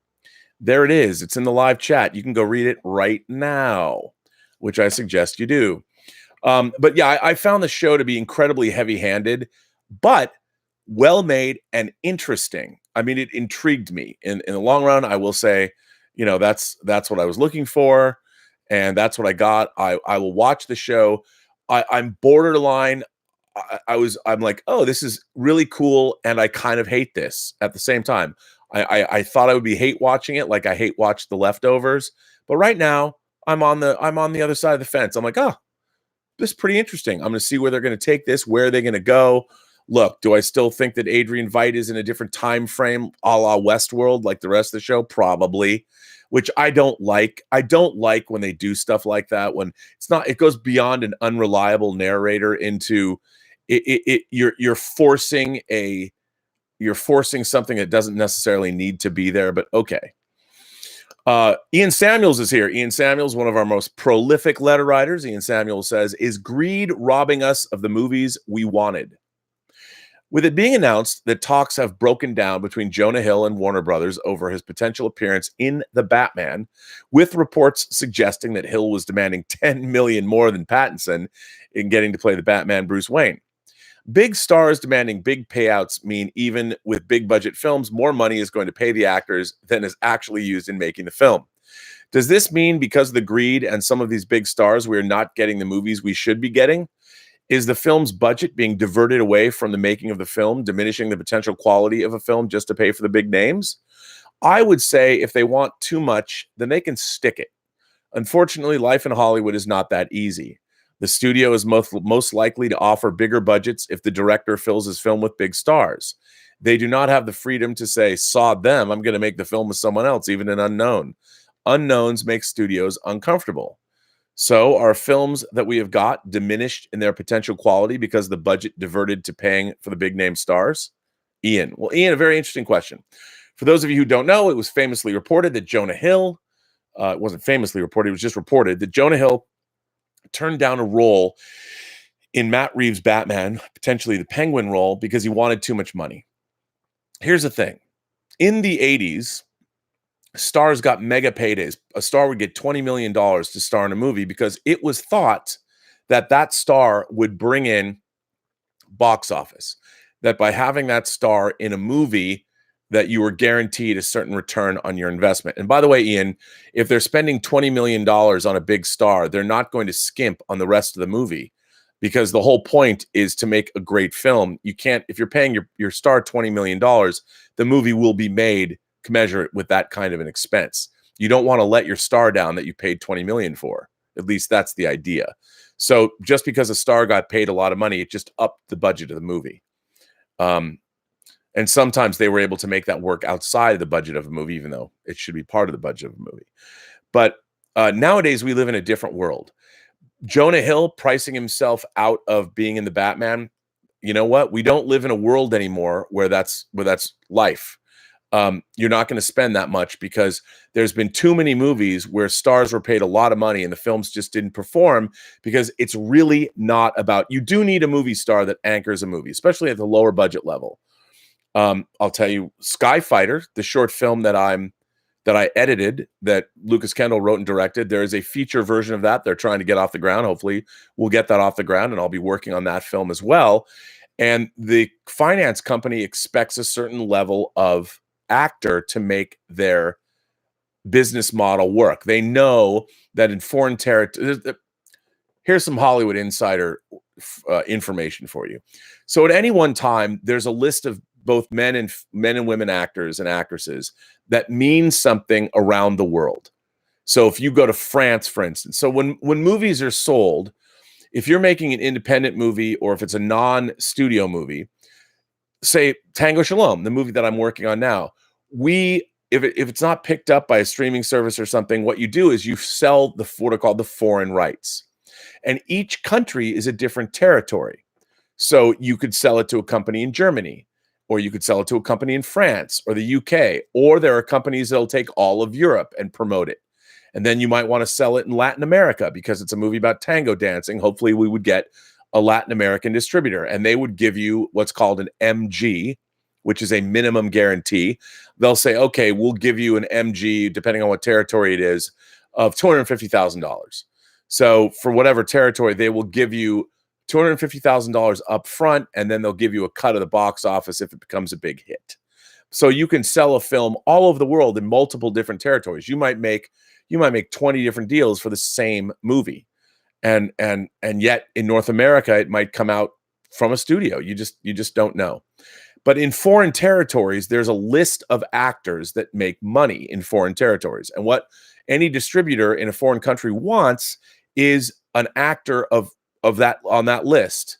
There it is. It's in the live chat. You can go read it right now, which I suggest you do. But yeah, I found the show to be incredibly heavy-handed, but well-made and interesting. I mean, it intrigued me. In the long run, I will say, that's what I was looking for, and that's what I got. I will watch the show. I'm borderline. I'm like, oh, this is really cool, and I kind of hate this at the same time. I thought I would be hate watching it, like I hate watch The Leftovers, but right now I'm on the other side of the fence. I'm like, oh, this is pretty interesting. I'm going to see where they're going to take this. Where are they going to go? Look, do I still think that Adrian Veidt is in a different time frame, a la Westworld, like the rest of the show? Probably, which I don't like. I don't like when they do stuff like that, when it goes beyond an unreliable narrator into you're forcing something that doesn't necessarily need to be there, but okay. Ian Samuels is here. Ian Samuels, one of our most prolific letter writers. Ian Samuels says, is greed robbing us of the movies we wanted? With it being announced that talks have broken down between Jonah Hill and Warner Brothers over his potential appearance in The Batman, with reports suggesting that Hill was demanding $10 million more than Pattinson in getting to play the Batman Bruce Wayne. Big stars demanding big payouts mean even with big budget films, more money is going to pay the actors than is actually used in making the film. Does this mean because of the greed and some of these big stars, we're not getting the movies we should be getting? Is the film's budget being diverted away from the making of the film, diminishing the potential quality of a film just to pay for the big names? I would say if they want too much, then they can stick it. Unfortunately, life in Hollywood is not that easy. The studio is most likely to offer bigger budgets if the director fills his film with big stars. They do not have the freedom to say, sod them, I'm going to make the film with someone else, even an unknown. Unknowns make studios uncomfortable. So are films that we have got diminished in their potential quality because the budget diverted to paying for the big name stars? Ian. Well, Ian, a very interesting question. For those of you who don't know, it was famously reported that Jonah Hill, it wasn't famously reported, it was just reported that Jonah Hill turned down a role in Matt Reeves' Batman, potentially the Penguin role, because he wanted too much money. Here's the thing. In the 80s, stars got mega paydays. A star would get $20 million to star in a movie because it was thought that that star would bring in box office, that by having that star in a movie, that you were guaranteed a certain return on your investment. And by the way, Ian, if they're spending $20 million on a big star, they're not going to skimp on the rest of the movie, because the whole point is to make a great film. You can't, if you're paying your star $20 million, the movie will be made commensurate with that kind of an expense. You don't want to let your star down that you paid $20 million for. At least that's the idea. So just because a star got paid a lot of money, it just upped the budget of the movie. And sometimes they were able to make that work outside of the budget of a movie, even though it should be part of the budget of a movie. But nowadays, we live in a different world. Jonah Hill pricing himself out of being in the Batman. You know what? We don't live in a world anymore where that's life. You're not going to spend that much because there's been too many movies where stars were paid a lot of money and the films just didn't perform, because it's really not about, you do need a movie star that anchors a movie, especially at the lower budget level. I'll tell you, Skyfighter, the short film that I edited, that Lucas Kendall wrote and directed, there is a feature version of that they're trying to get off the ground. Hopefully we'll get that off the ground, and I'll be working on that film as well. And the finance company expects a certain level of actor to make their business model work. They know that in foreign territory, here's some Hollywood insider information for you. So at any one time, there's a list of both men and women actors and actresses that mean something around the world. So if you go to France, for instance, so when movies are sold, if you're making an independent movie or if it's a non-studio movie, say Tango Shalom, the movie that I'm working on now, if it's not picked up by a streaming service or something, what you do is you sell what are called the foreign rights. And each country is a different territory. So you could sell it to a company in Germany, or you could sell it to a company in France or the UK, or there are companies that'll take all of Europe and promote it. And then you might want to sell it in Latin America because it's a movie about tango dancing. Hopefully we would get a Latin American distributor, and they would give you what's called an MG, which is a minimum guarantee. They'll say, okay, we'll give you an MG, depending on what territory it is, of $250,000. So for whatever territory, they will give you $250,000 up front, and then they'll give you a cut of the box office if it becomes a big hit. So you can sell a film all over the world in multiple different territories. You might make 20 different deals for the same movie. And yet in North America, it might come out from a studio. You just don't know. But in foreign territories, there's a list of actors that make money in foreign territories. And what any distributor in a foreign country wants is an actor of that on that list.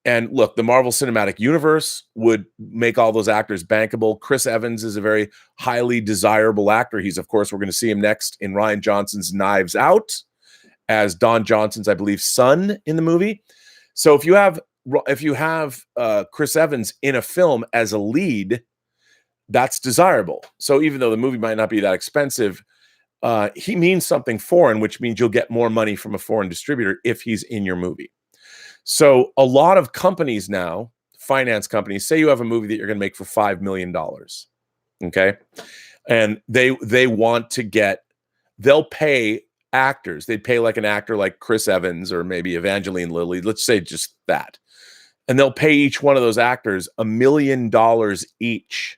And look, the Marvel Cinematic Universe would make all those actors bankable. Chris Evans is a very highly desirable actor. He's, of course, we're going to see him next in Rian Johnson's Knives Out as Don Johnson's, I believe, son in the movie. So if you have Chris Evans in a film as a lead, that's desirable. So even though the movie might not be that expensive, he means something foreign, which means you'll get more money from a foreign distributor if he's in your movie. So a lot of companies now, finance companies, say you have a movie that you're going to make for $5 million. Okay. And they want to they'll pay actors. They'd pay like an actor like Chris Evans or maybe Evangeline Lilly. Let's say just that. And they'll pay each one of those actors $1 million each.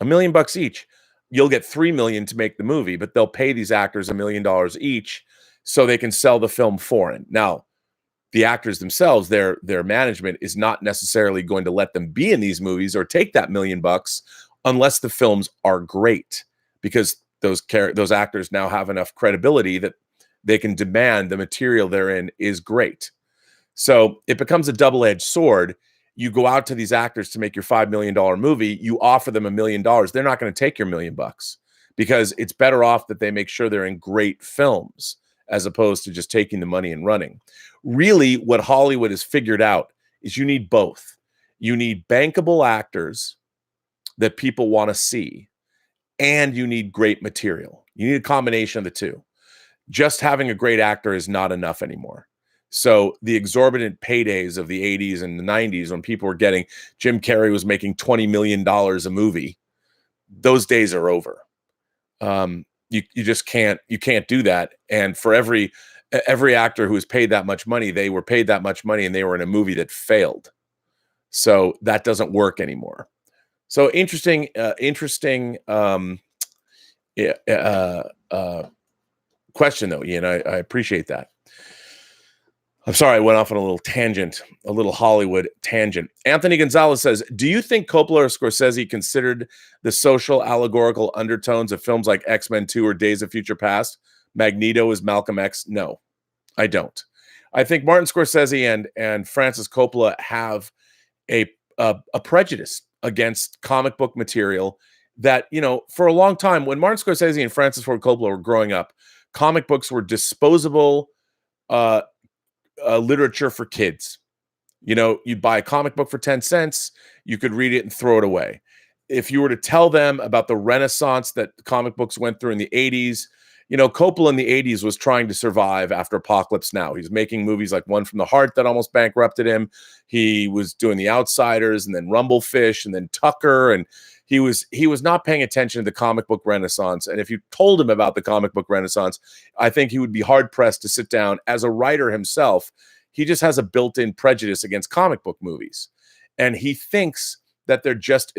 $1 million each. You'll get $3 million to make the movie, but they'll pay these actors $1 million each so they can sell the film foreign. Now, the actors themselves, their management is not necessarily going to let them be in these movies or take that $1 million unless the films are great, because those actors now have enough credibility that they can demand the material they're in is great. So it becomes a double-edged sword. You go out to these actors to make your $5 million movie, you offer them $1 million. They're not going to take your $1 million because it's better off that they make sure they're in great films as opposed to just taking the money and running. Really, what Hollywood has figured out is you need both. You need bankable actors that people want to see, and you need great material. You need a combination of the two. Just having a great actor is not enough anymore. So the exorbitant paydays of the 80s and the 90s, when people were getting, Jim Carrey was making $20 million a movie, those days are over. You just can't do that. And for every actor who was paid that much money, they were paid that much money and they were in a movie that failed. So that doesn't work anymore. So interesting question though, Ian. I appreciate that. I'm sorry, I went off on a little tangent, a little Hollywood tangent. Anthony Gonzalez says, do you think Coppola or Scorsese considered the social allegorical undertones of films like X-Men 2 or Days of Future Past? Magneto is Malcolm X? No, I don't. I think Martin Scorsese and Francis Coppola have a prejudice against comic book material that, for a long time, when Martin Scorsese and Francis Ford Coppola were growing up, comic books were disposable literature for kids. You'd buy a comic book for 10 cents, you could read it and throw it away. If you were to tell them about the renaissance that comic books went through in the 80s, Coppola in the 80s was trying to survive after Apocalypse Now. He's making movies like One from the Heart that almost bankrupted him. He was doing The Outsiders and then Rumblefish and then Tucker, and he was not paying attention to the comic book renaissance. And if you told him about the comic book renaissance, I think he would be hard pressed to sit down. As a writer himself, he just has a built-in prejudice against comic book movies. And he thinks that they're just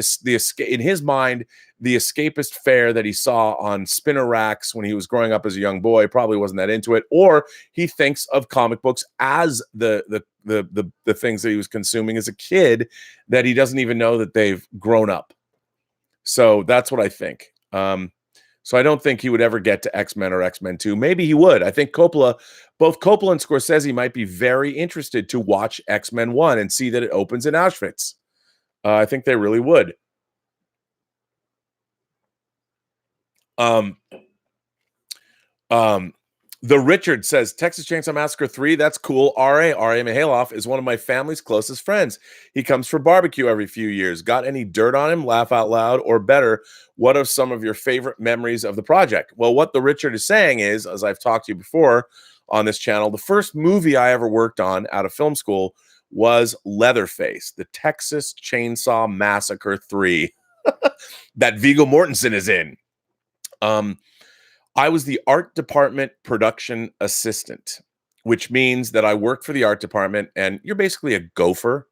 in his mind, the escapist fare that he saw on spinner racks when he was growing up as a young boy, probably wasn't that into it. Or he thinks of comic books as the things that he was consuming as a kid, that he doesn't even know that they've grown up. So that's what I think. So I don't think he would ever get to X-Men or X-Men 2. Maybe he would. I think both Coppola and Scorsese might be very interested to watch X-Men 1 and see that it opens in Auschwitz. I think they really would. The Richard says, Texas Chainsaw Massacre 3, that's cool. R.A. Mihailoff is one of my family's closest friends. He comes for barbecue every few years. Got any dirt on him? Laugh out loud. Or better, what are some of your favorite memories of the project? Well, what the Richard is saying is, as I've talked to you before on this channel. The first movie I ever worked on out of film school was Leatherface, the Texas Chainsaw Massacre 3 that Viggo Mortensen is in. I was the art department production assistant, which means that I worked for the art department, and you're basically a gopher.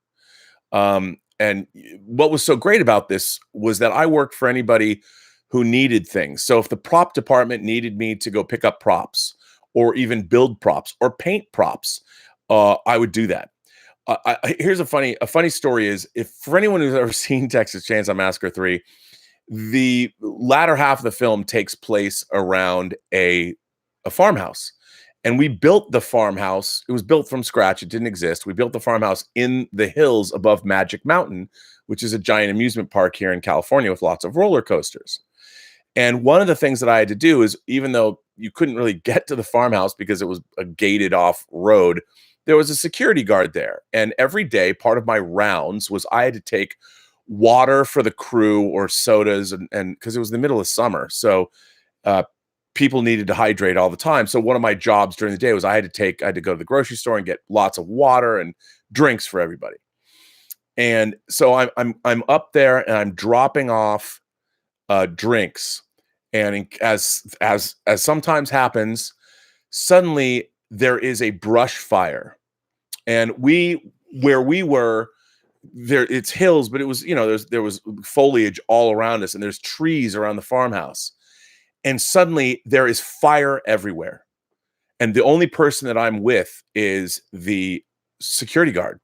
And what was so great about this was that I worked for anybody who needed things. So if the prop department needed me to go pick up props, or even build props, or paint props, I would do that. Here's a funny story is, if for anyone who's ever seen Texas Chainsaw Massacre 3, the latter half of the film takes place around a farmhouse. And we built the farmhouse. It was built from scratch. It didn't exist. We built the farmhouse in the hills above Magic Mountain, which is a giant amusement park here in California with lots of roller coasters. And one of the things that I had to do is, even though you couldn't really get to the farmhouse because it was a gated off road, there was a security guard there. And every day, part of my rounds was I had to take water for the crew, or sodas, and because it was the middle of summer. So people needed to hydrate all the time. So one of my jobs during the day was I had to go to the grocery store and get lots of water and drinks for everybody. And so I'm up there and I'm dropping off drinks. And as sometimes happens, suddenly there is a brush fire. And where we were there, it's hills, but it was, there was foliage all around us, and there's trees around the farmhouse. And suddenly there is fire everywhere. And the only person that I'm with is the security guard.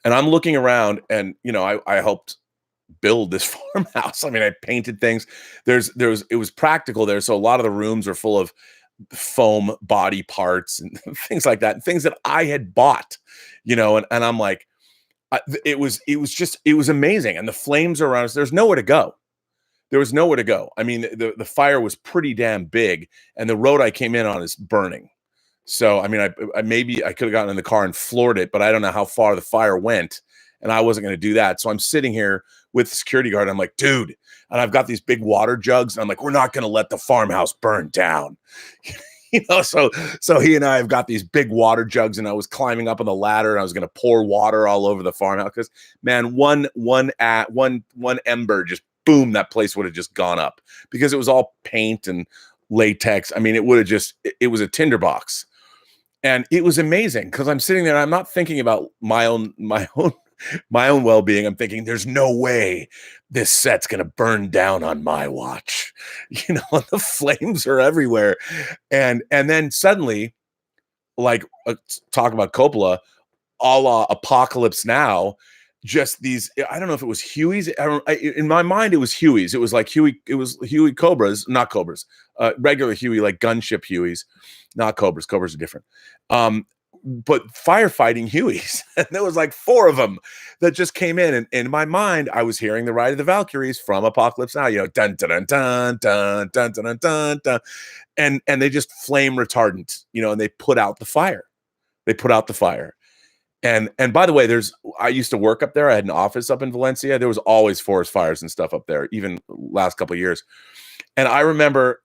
And I'm looking around, and, I helped build this farmhouse. I mean, I painted things. It was practical there. So a lot of the rooms are full of foam body parts and things like that, and things that I had bought, and I'm like, it was amazing. And the flames are around us. There's nowhere to go. There was nowhere to go. I mean, the fire was pretty damn big, and the road I came in on is burning. So, I mean, I maybe I could have gotten in the car and floored it, but I don't know how far the fire went, and I wasn't going to do that. So I'm sitting here with the security guard. I'm like, dude, and I've got these big water jugs, and I'm like, we're not going to let the farmhouse burn down. So he and I have got these big water jugs, and I was climbing up on the ladder, and I was going to pour water all over the farmhouse, because, man, one ember, just boom, that place would have just gone up, because it was all paint and latex. I mean, it was a tinderbox. And it was amazing, because I'm sitting there and I'm not thinking about my own well-being. I'm thinking, there's no way this set's going to burn down on my watch. The flames are everywhere. And then suddenly, like, talk about Coppola, a la Apocalypse Now, just these, I don't know if it was Hueys. In my mind, it was Hueys. It was like Huey Cobras, not Cobras, regular Huey, like gunship Hueys, not Cobras. Cobras are different. But firefighting Hueys. And there was like 4 of them that just came in. And in my mind, I was hearing the Ride of the Valkyries from Apocalypse Now, dun, dun, dun, dun, dun, dun, dun, dun, dun. And they just flame retardant, and they put out the fire. And by the way, I used to work up there. I had an office up in Valencia. There was always forest fires and stuff up there, even last couple of years. And I remember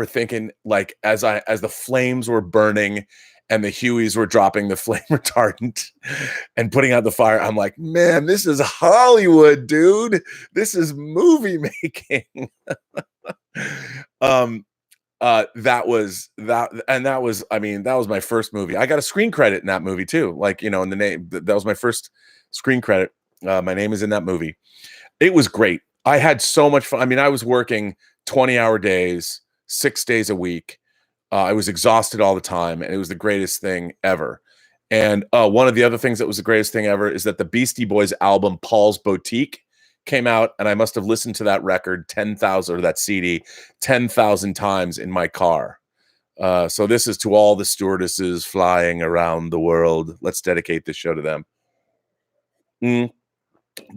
thinking, like, as the flames were burning and the Hueys were dropping the flame retardant and putting out the fire, I'm like, man, this is Hollywood, dude. This is movie making. That was my first movie. I got a screen credit in that movie too. Like, in the name, that was my first screen credit. My name is in that movie. It was great. I had so much fun. I mean, I was working 20-hour days, 6 days a week. I was exhausted all the time, and it was the greatest thing ever. And one of the other things that was the greatest thing ever is that the Beastie Boys album, Paul's Boutique, came out, and I must have listened to that record 10,000, or that CD 10,000 times in my car. So this is to all the stewardesses flying around the world. Let's dedicate this show to them.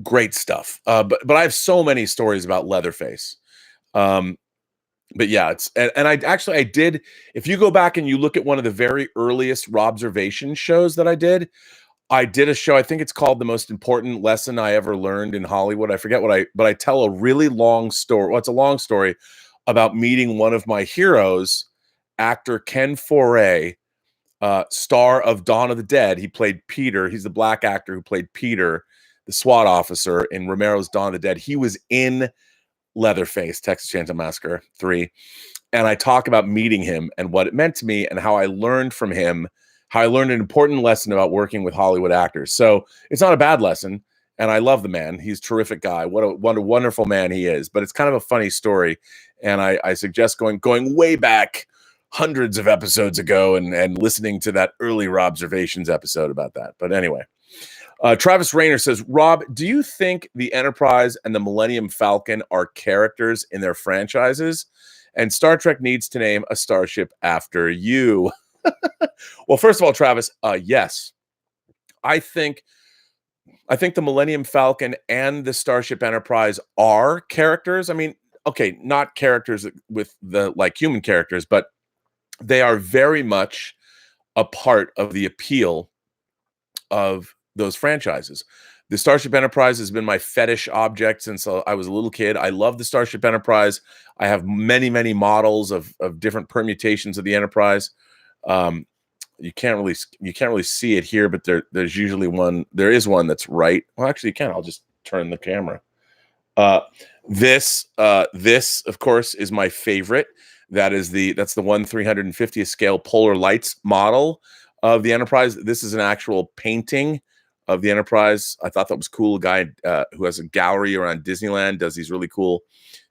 Great stuff. But I have so many stories about Leatherface. But yeah, I did. If you go back and you look at one of the very earliest Robservations shows that I did a show, I think it's called The Most Important Lesson I Ever Learned in Hollywood. I forget but I tell a really long story. Well, it's a long story about meeting one of my heroes actor Ken Foray, star of Dawn of the Dead. He played Peter. He's the black actor who played Peter, the SWAT officer in Romero's Dawn of the Dead. He was in Leatherface, Texas Chainsaw Massacre 3. And I talk about meeting him and what it meant to me and how I learned from him, how I learned an important lesson about working with Hollywood actors. So it's not a bad lesson. And I love the man. He's a terrific guy. What a wonderful man he is. But it's kind of a funny story. And I suggest going way back hundreds of episodes ago and listening to that early Robservations episode about that. But anyway, Travis Rayner says, Rob, do you think the Enterprise and the Millennium Falcon are characters in their franchises? And Star Trek needs to name a starship after you. Well, first of all, Travis, yes. I think the Millennium Falcon and the Starship Enterprise are characters. I mean, okay, not characters with the like human characters, but they are very much a part of the appeal of those franchises. The Starship Enterprise has been my fetish object since I was a little kid. I love the Starship Enterprise. I have many models of different permutations of the Enterprise. You can't really see it here, but there's usually one. There is one that's right. Well, actually, you can. I'll just turn the camera. This, of course, is my favorite. That's the 1/350th scale Polar Lights model of the Enterprise. This is an actual painting of the Enterprise. I thought that was cool. A guy who has a gallery around Disneyland does these really cool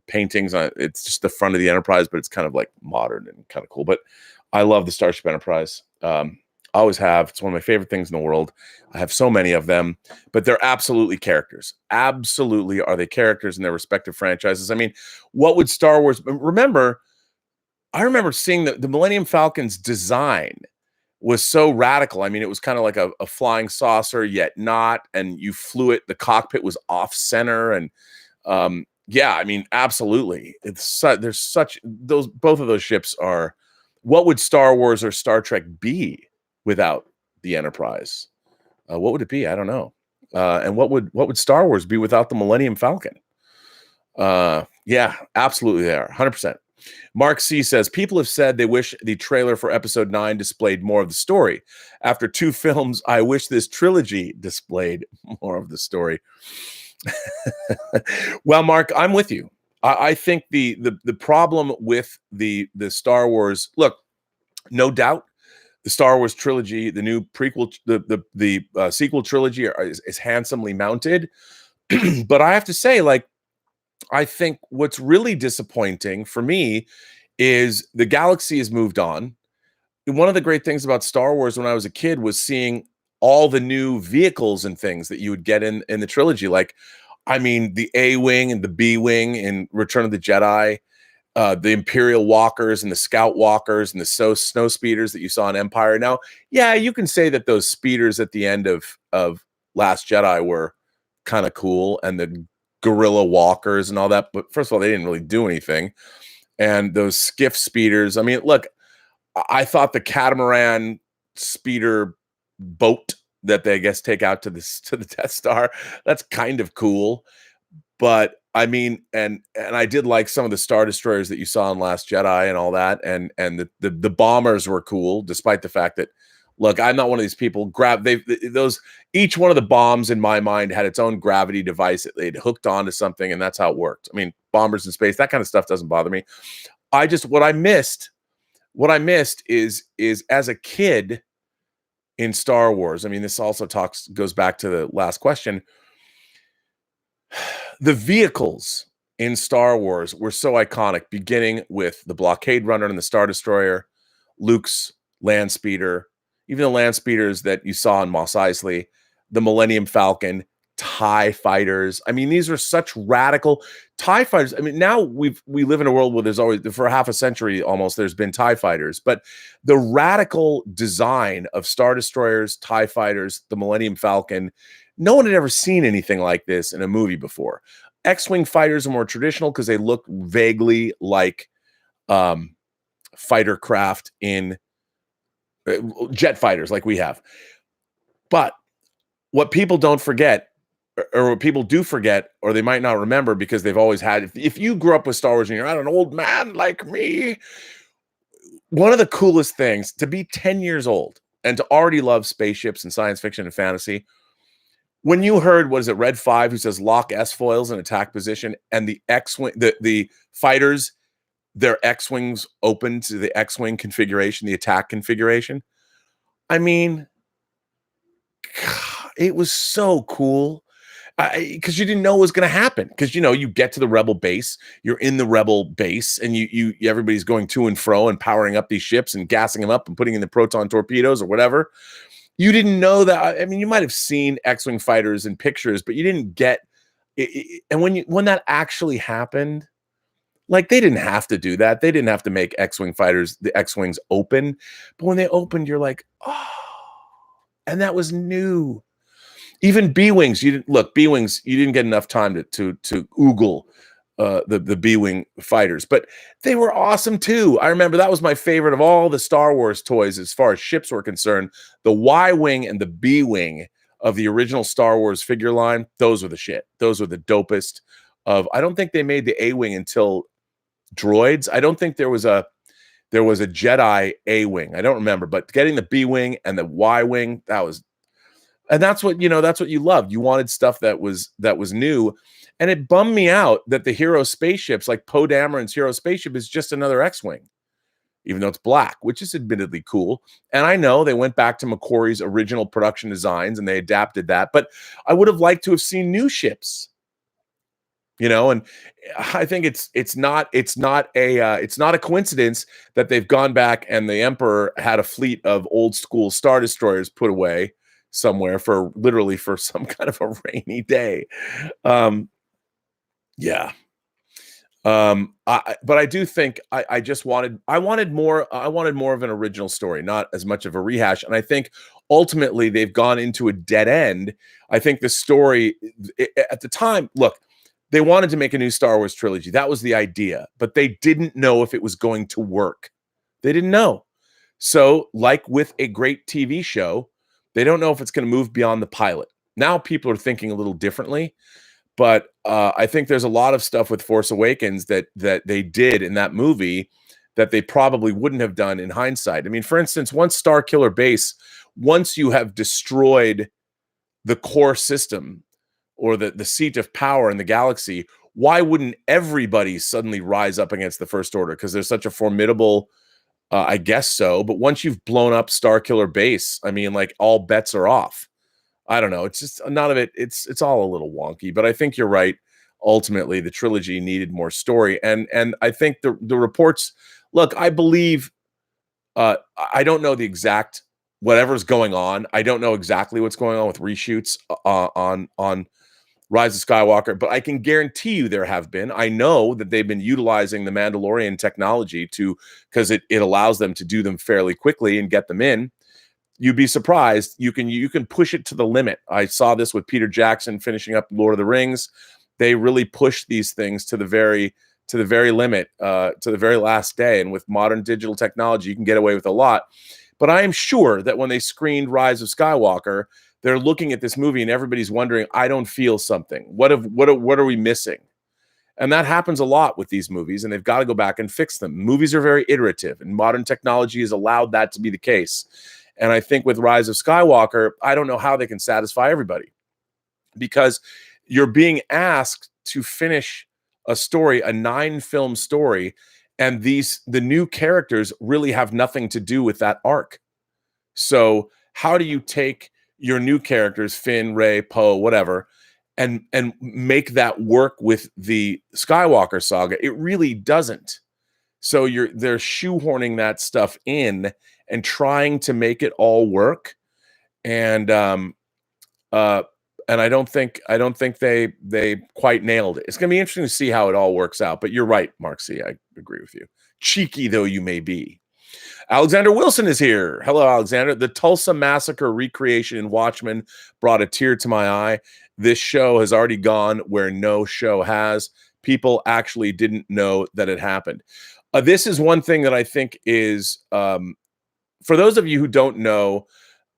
paintings. It's just the front of the Enterprise, but it's kind of like modern and kind of cool. But I love the Starship Enterprise. I always have. It's one of my favorite things in the world. I have so many of them, but they're absolutely characters. Absolutely are they characters in their respective franchises. I mean, what would Star Wars... I remember seeing the Millennium Falcon's design was so radical. I mean, it was kind of like a flying saucer, yet not. And you flew it. The cockpit was off center. And yeah, I mean, absolutely. There's such both of those ships are. What would Star Wars or Star Trek be without the Enterprise? What would it be? I don't know. And what would Star Wars be without the Millennium Falcon? Yeah, absolutely. They are 100%. Mark C says, people have said they wish the trailer for episode 9 displayed more of the story. After 2 films, I wish this trilogy displayed more of the story. Well, Mark, I'm with you. I think the problem with the Star Wars, look, no doubt the Star Wars trilogy, the new prequel, the sequel trilogy is handsomely mounted. But I have to say, like, I think what's really disappointing for me is the galaxy has moved on. And one of the great things about Star Wars when I was a kid was seeing all the new vehicles and things that you would get in the trilogy. Like, I mean, the A-Wing and the B-Wing in Return of the Jedi, the Imperial Walkers and the Scout Walkers and the snow speeders that you saw in Empire. Now, yeah, you can say that those speeders at the end of Last Jedi were kind of cool, and the guerrilla walkers and all that, but first of all, they didn't really do anything. And those skiff speeders, I mean, look, I thought the catamaran speeder boat that they, I guess, take out to the Death Star, that's kind of cool. But I mean, and I did like some of the Star Destroyers that you saw in Last Jedi and all that, and the bombers were cool, despite the fact that, look, I'm not one of these people. Each one of the bombs in my mind had its own gravity device that they'd hooked onto something, and that's how it worked. I mean, bombers in space, that kind of stuff doesn't bother me. What I missed is as a kid in Star Wars. I mean, this also goes back to the last question. The vehicles in Star Wars were so iconic, beginning with the blockade runner and the Star Destroyer, Luke's land speeder, even the land speeders that you saw in Mos Eisley, the Millennium Falcon, TIE fighters. I mean, these are such radical TIE fighters. I mean, now we live in a world where there's always, for half a century almost, there's been TIE fighters, but the radical design of Star Destroyers, TIE fighters, the Millennium Falcon, no one had ever seen anything like this in a movie before. X-Wing fighters are more traditional because they look vaguely like fighter craft in jet fighters like we have. But what people don't forget, or what people do forget, or they might not remember because they've always had, if you grew up with Star Wars and you're not an old man like me, one of the coolest things to be 10 years old and to already love spaceships and science fiction and fantasy. When you heard, what is it, Red 5, who says lock S foils in attack position, and the X-Wing, the fighters, their X-Wings open to the X-Wing configuration, the attack configuration. I mean, it was so cool. Because you didn't know what was going to happen. Because you get to the rebel base, you're in the rebel base, and you everybody's going to and fro and powering up these ships and gassing them up and putting in the proton torpedoes or whatever. You didn't know that. I mean, you might have seen X-Wing fighters in pictures, but you didn't get it. And when that actually happened, like, they didn't have to do that. They didn't have to make X-Wing fighters, the X-Wings, open. But when they opened, you're like, oh, and that was new. Even B-Wings, B-Wings, you didn't get enough time to oogle the B-Wing fighters, but they were awesome too. I remember that was my favorite of all the Star Wars toys as far as ships were concerned. The Y-Wing and the B-Wing of the original Star Wars figure line, those were the shit. Those were the dopest I don't think they made the A-Wing until Droids. I don't think there was a Jedi A-Wing. I don't remember, but getting the B-Wing and the Y-Wing, and that's what you loved. You wanted stuff that was new. And it bummed me out that the hero spaceships, like Poe Dameron's hero spaceship, is just another X-Wing, even though it's black, which is admittedly cool. And I know they went back to McQuarrie's original production designs and they adapted that, but I would have liked to have seen new ships. And I think it's not a coincidence that they've gone back and the Emperor had a fleet of old school Star Destroyers put away somewhere for some kind of a rainy day. Yeah. But I do think I wanted more of an original story, not as much of a rehash. And I think ultimately they've gone into a dead end. I think the story at the time, look, they wanted to make a new Star Wars trilogy. That was the idea, but they didn't know if it was going to work. They didn't know. So, like with a great TV show, they don't know if it's going to move beyond the pilot. Now people are thinking a little differently, but I think there's a lot of stuff with Force Awakens that they did in that movie that they probably wouldn't have done in hindsight. I mean, for instance, once Starkiller Base, once you have destroyed the core system or the seat of power in the galaxy, why wouldn't everybody suddenly rise up against the First Order? Because there's such a formidable I guess so. But once you've blown up Starkiller Base, I mean, like, all bets are off. I don't know. It's just none of it. It's all a little wonky, but I think you're right. Ultimately, the trilogy needed more story. And I think the reports, look, I believe, I don't know the exact, whatever's going on. I don't know exactly what's going on with reshoots on Rise of Skywalker, but I can guarantee you there have been. I know that they've been utilizing the Mandalorian technology because it allows them to do them fairly quickly and get them in. You'd be surprised. You can push it to the limit. I saw this with Peter Jackson finishing up Lord of the Rings. They really push these things to the very limit, to the very last day. And with modern digital technology, you can get away with a lot. But I am sure that when they screened Rise of Skywalker, they're looking at this movie and everybody's wondering, I don't feel something. What are we missing? And that happens a lot with these movies, and they've got to go back and fix them. Movies are very iterative, and modern technology has allowed that to be the case. And I think with Rise of Skywalker, I don't know how they can satisfy everybody, because you're being asked to finish a story, a 9-film story, and the new characters really have nothing to do with that arc. So how do you take your new characters, Finn, Rey, Poe, whatever, and make that work with the Skywalker saga? It really doesn't. So they're shoehorning that stuff in and trying to make it all work. And I don't think they quite nailed it. It's going to be interesting to see how it all works out. But you're right, Mark C. I agree with you. Cheeky though you may be. Alexander Wilson is here. Hello, Alexander. The Tulsa Massacre recreation in Watchmen brought a tear to my eye. This show has already gone where no show has. People actually didn't know that it happened. This is one thing that I think is, for those of you who don't know,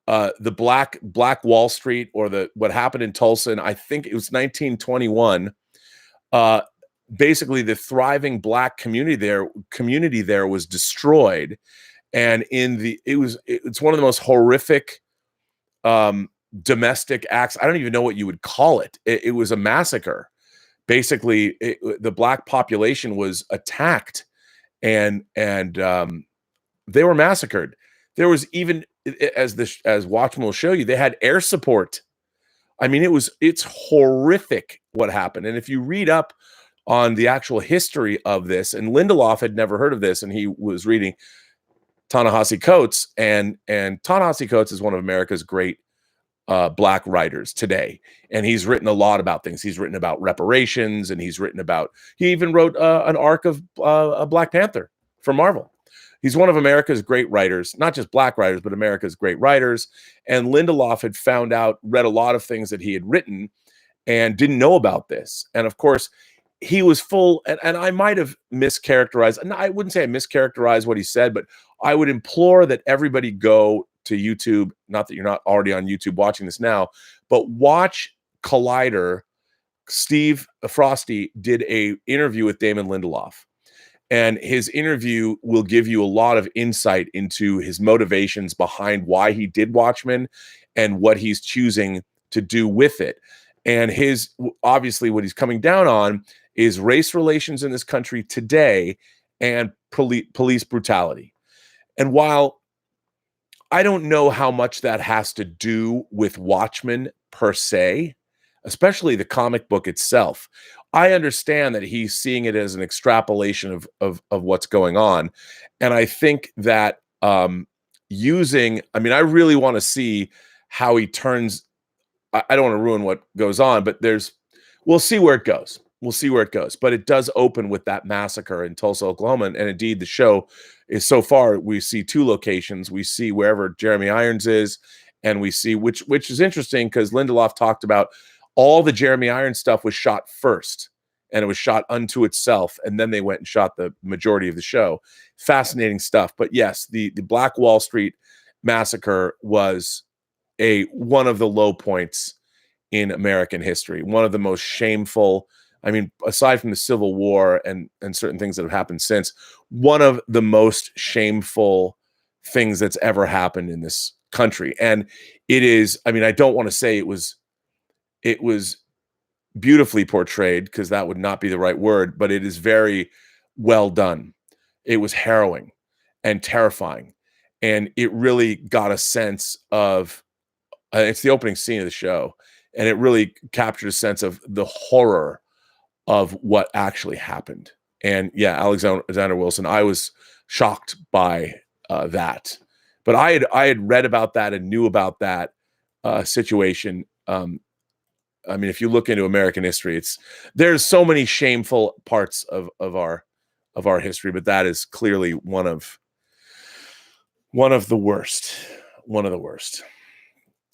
the Black Wall Street, or what happened in Tulsa, and I think it was 1921. basically the thriving black community there was destroyed. And it's one of the most horrific domestic acts. I don't even know what you would call it. It was a massacre. Basically, the black population was attacked, and they were massacred. There was even, as Watchmen will show you, they had air support. I mean, it's horrific what happened. And if you read up on the actual history of this, and Lindelof had never heard of this, and he was reading Ta-Nehisi Coates, and Ta-Nehisi Coates is one of America's great black writers today, and he's written a lot about things. He's written about reparations, and he even wrote an arc of a Black Panther for Marvel. He's one of America's great writers, not just black writers, but America's great writers. And Lindelof had read a lot of things that he had written and didn't know about this. And of course, he was full, and I might have mischaracterized, and I wouldn't say I mischaracterized what he said, but I would implore that everybody go to YouTube, not that you're not already on YouTube watching this now, but watch Collider. Steve Frosty did a interview with Damon Lindelof, and his interview will give you a lot of insight into his motivations behind why he did Watchmen and what he's choosing to do with it. And obviously what he's coming down on is race relations in this country today and police brutality. And while I don't know how much that has to do with Watchmen per se, especially the comic book itself, I understand that he's seeing it as an extrapolation of what's going on. And I think that I really want to see how he turns. I don't want to ruin what goes on, but we'll see where it goes. We'll see where it goes. But it does open with that massacre in Tulsa, Oklahoma. And indeed, the show is, so far, we see two locations. We see wherever Jeremy Irons is, and we see, which is interesting because Lindelof talked about all the Jeremy Irons stuff was shot first, and it was shot unto itself, and then they went and shot the majority of the show. Fascinating stuff. But yes, the Black Wall Street massacre was one of the low points in American history, one of the most shameful. I mean, aside from the Civil War and certain things that have happened since, one of the most shameful things that's ever happened in this country. And it is, I mean, I don't want to say it was beautifully portrayed, because that would not be the right word, but it is very well done. It was harrowing and terrifying. And it really got a sense of, it's the opening scene of the show, and it really captured a sense of the horror of what actually happened. And yeah, Alexander Wilson, I was shocked by that. But I had read about that and knew about that situation. I mean, if you look into American history, there's so many shameful parts of our history, but that is clearly one of the worst. One of the worst.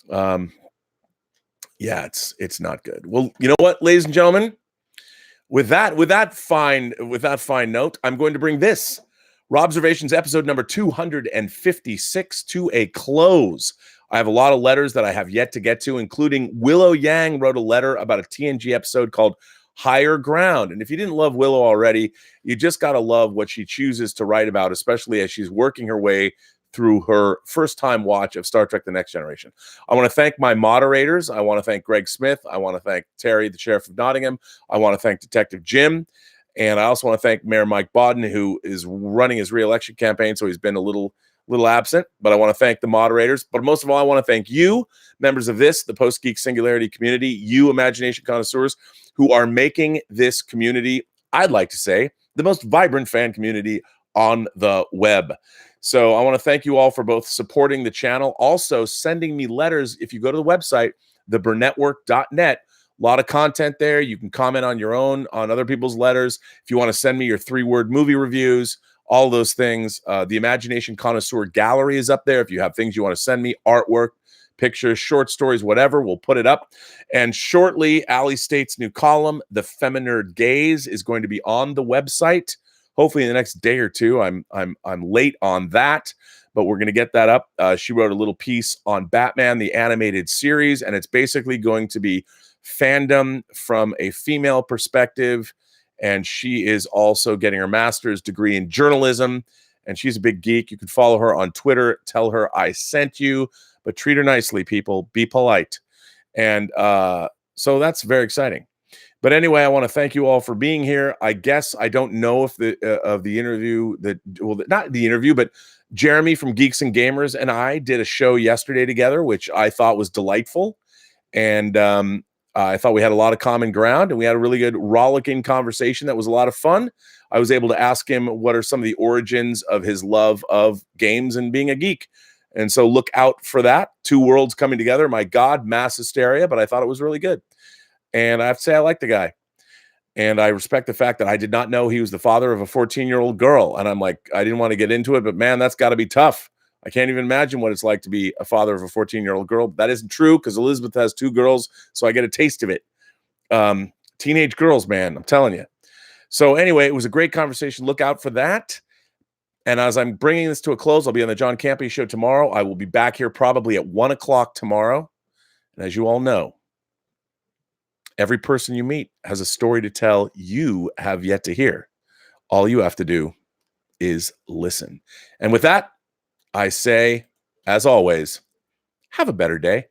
Yeah, it's not good. Well, you know what, ladies and gentlemen, with that fine note, I'm going to bring this Robservations episode number 256 to a close. I have a lot of letters that I have yet to get to, including Willow Yang wrote a letter about a TNG episode called Higher Ground. And if you didn't love Willow already, you just got to love what she chooses to write about, especially as she's working her way through her first time watch of Star Trek The Next Generation. I want to thank my moderators. I want to thank Greg Smith. I want to thank Terry, the Sheriff of Nottingham. I want to thank Detective Jim. And I also want to thank Mayor Mike Bodden, who is running his re-election campaign, so he's been a little absent. But I want to thank the moderators. But most of all, I want to thank you, members of the Post-Geek Singularity community, you imagination connoisseurs who are making this community, I'd like to say, the most vibrant fan community on the web. So I want to thank you all for both supporting the channel, also sending me letters. If you go to the website, theburnettwork.net, a lot of content there. You can comment on your own, on other people's letters. If you want to send me your 3-word movie reviews, all those things. The Imagination Connoisseur Gallery is up there. If you have things you want to send me, artwork, pictures, short stories, whatever, we'll put it up. And shortly, Ali State's new column, The Feminine Gaze, is going to be on the website. Hopefully in the next day or two. I'm late on that, but we're going to get that up. She wrote a little piece on Batman, the animated series, and it's basically going to be fandom from a female perspective and she is also getting her master's degree in journalism, and she's a big geek. You can follow her on Twitter. Tell her I sent you, but treat her nicely, people. Be polite. And so that's very exciting. But anyway, I want to thank you all for being here. I guess I don't know if the interview that, well, not the interview, but Jeremy from Geeks and Gamers and I did a show yesterday together, which I thought was delightful. And I thought we had a lot of common ground, and we had a really good rollicking conversation that was a lot of fun. I was able to ask him what are some of the origins of his love of games and being a geek. And so look out for that. Two worlds coming together. My God, mass hysteria, but I thought it was really good. And I have to say, I like the guy. And I respect the fact that I did not know he was the father of a 14-year-old girl. And I'm like, I didn't want to get into it, but man, that's got to be tough. I can't even imagine what it's like to be a father of a 14-year-old girl. That isn't true because Elizabeth has two girls, so I get a taste of it. Teenage girls, man, I'm telling you. So anyway, it was a great conversation. Look out for that. And as I'm bringing this to a close, I'll be on the John Campea Show tomorrow. I will be back here probably at 1 o'clock tomorrow. And as you all know, every person you meet has a story to tell you have yet to hear. All you have to do is listen. And with that, I say, as always, have a better day.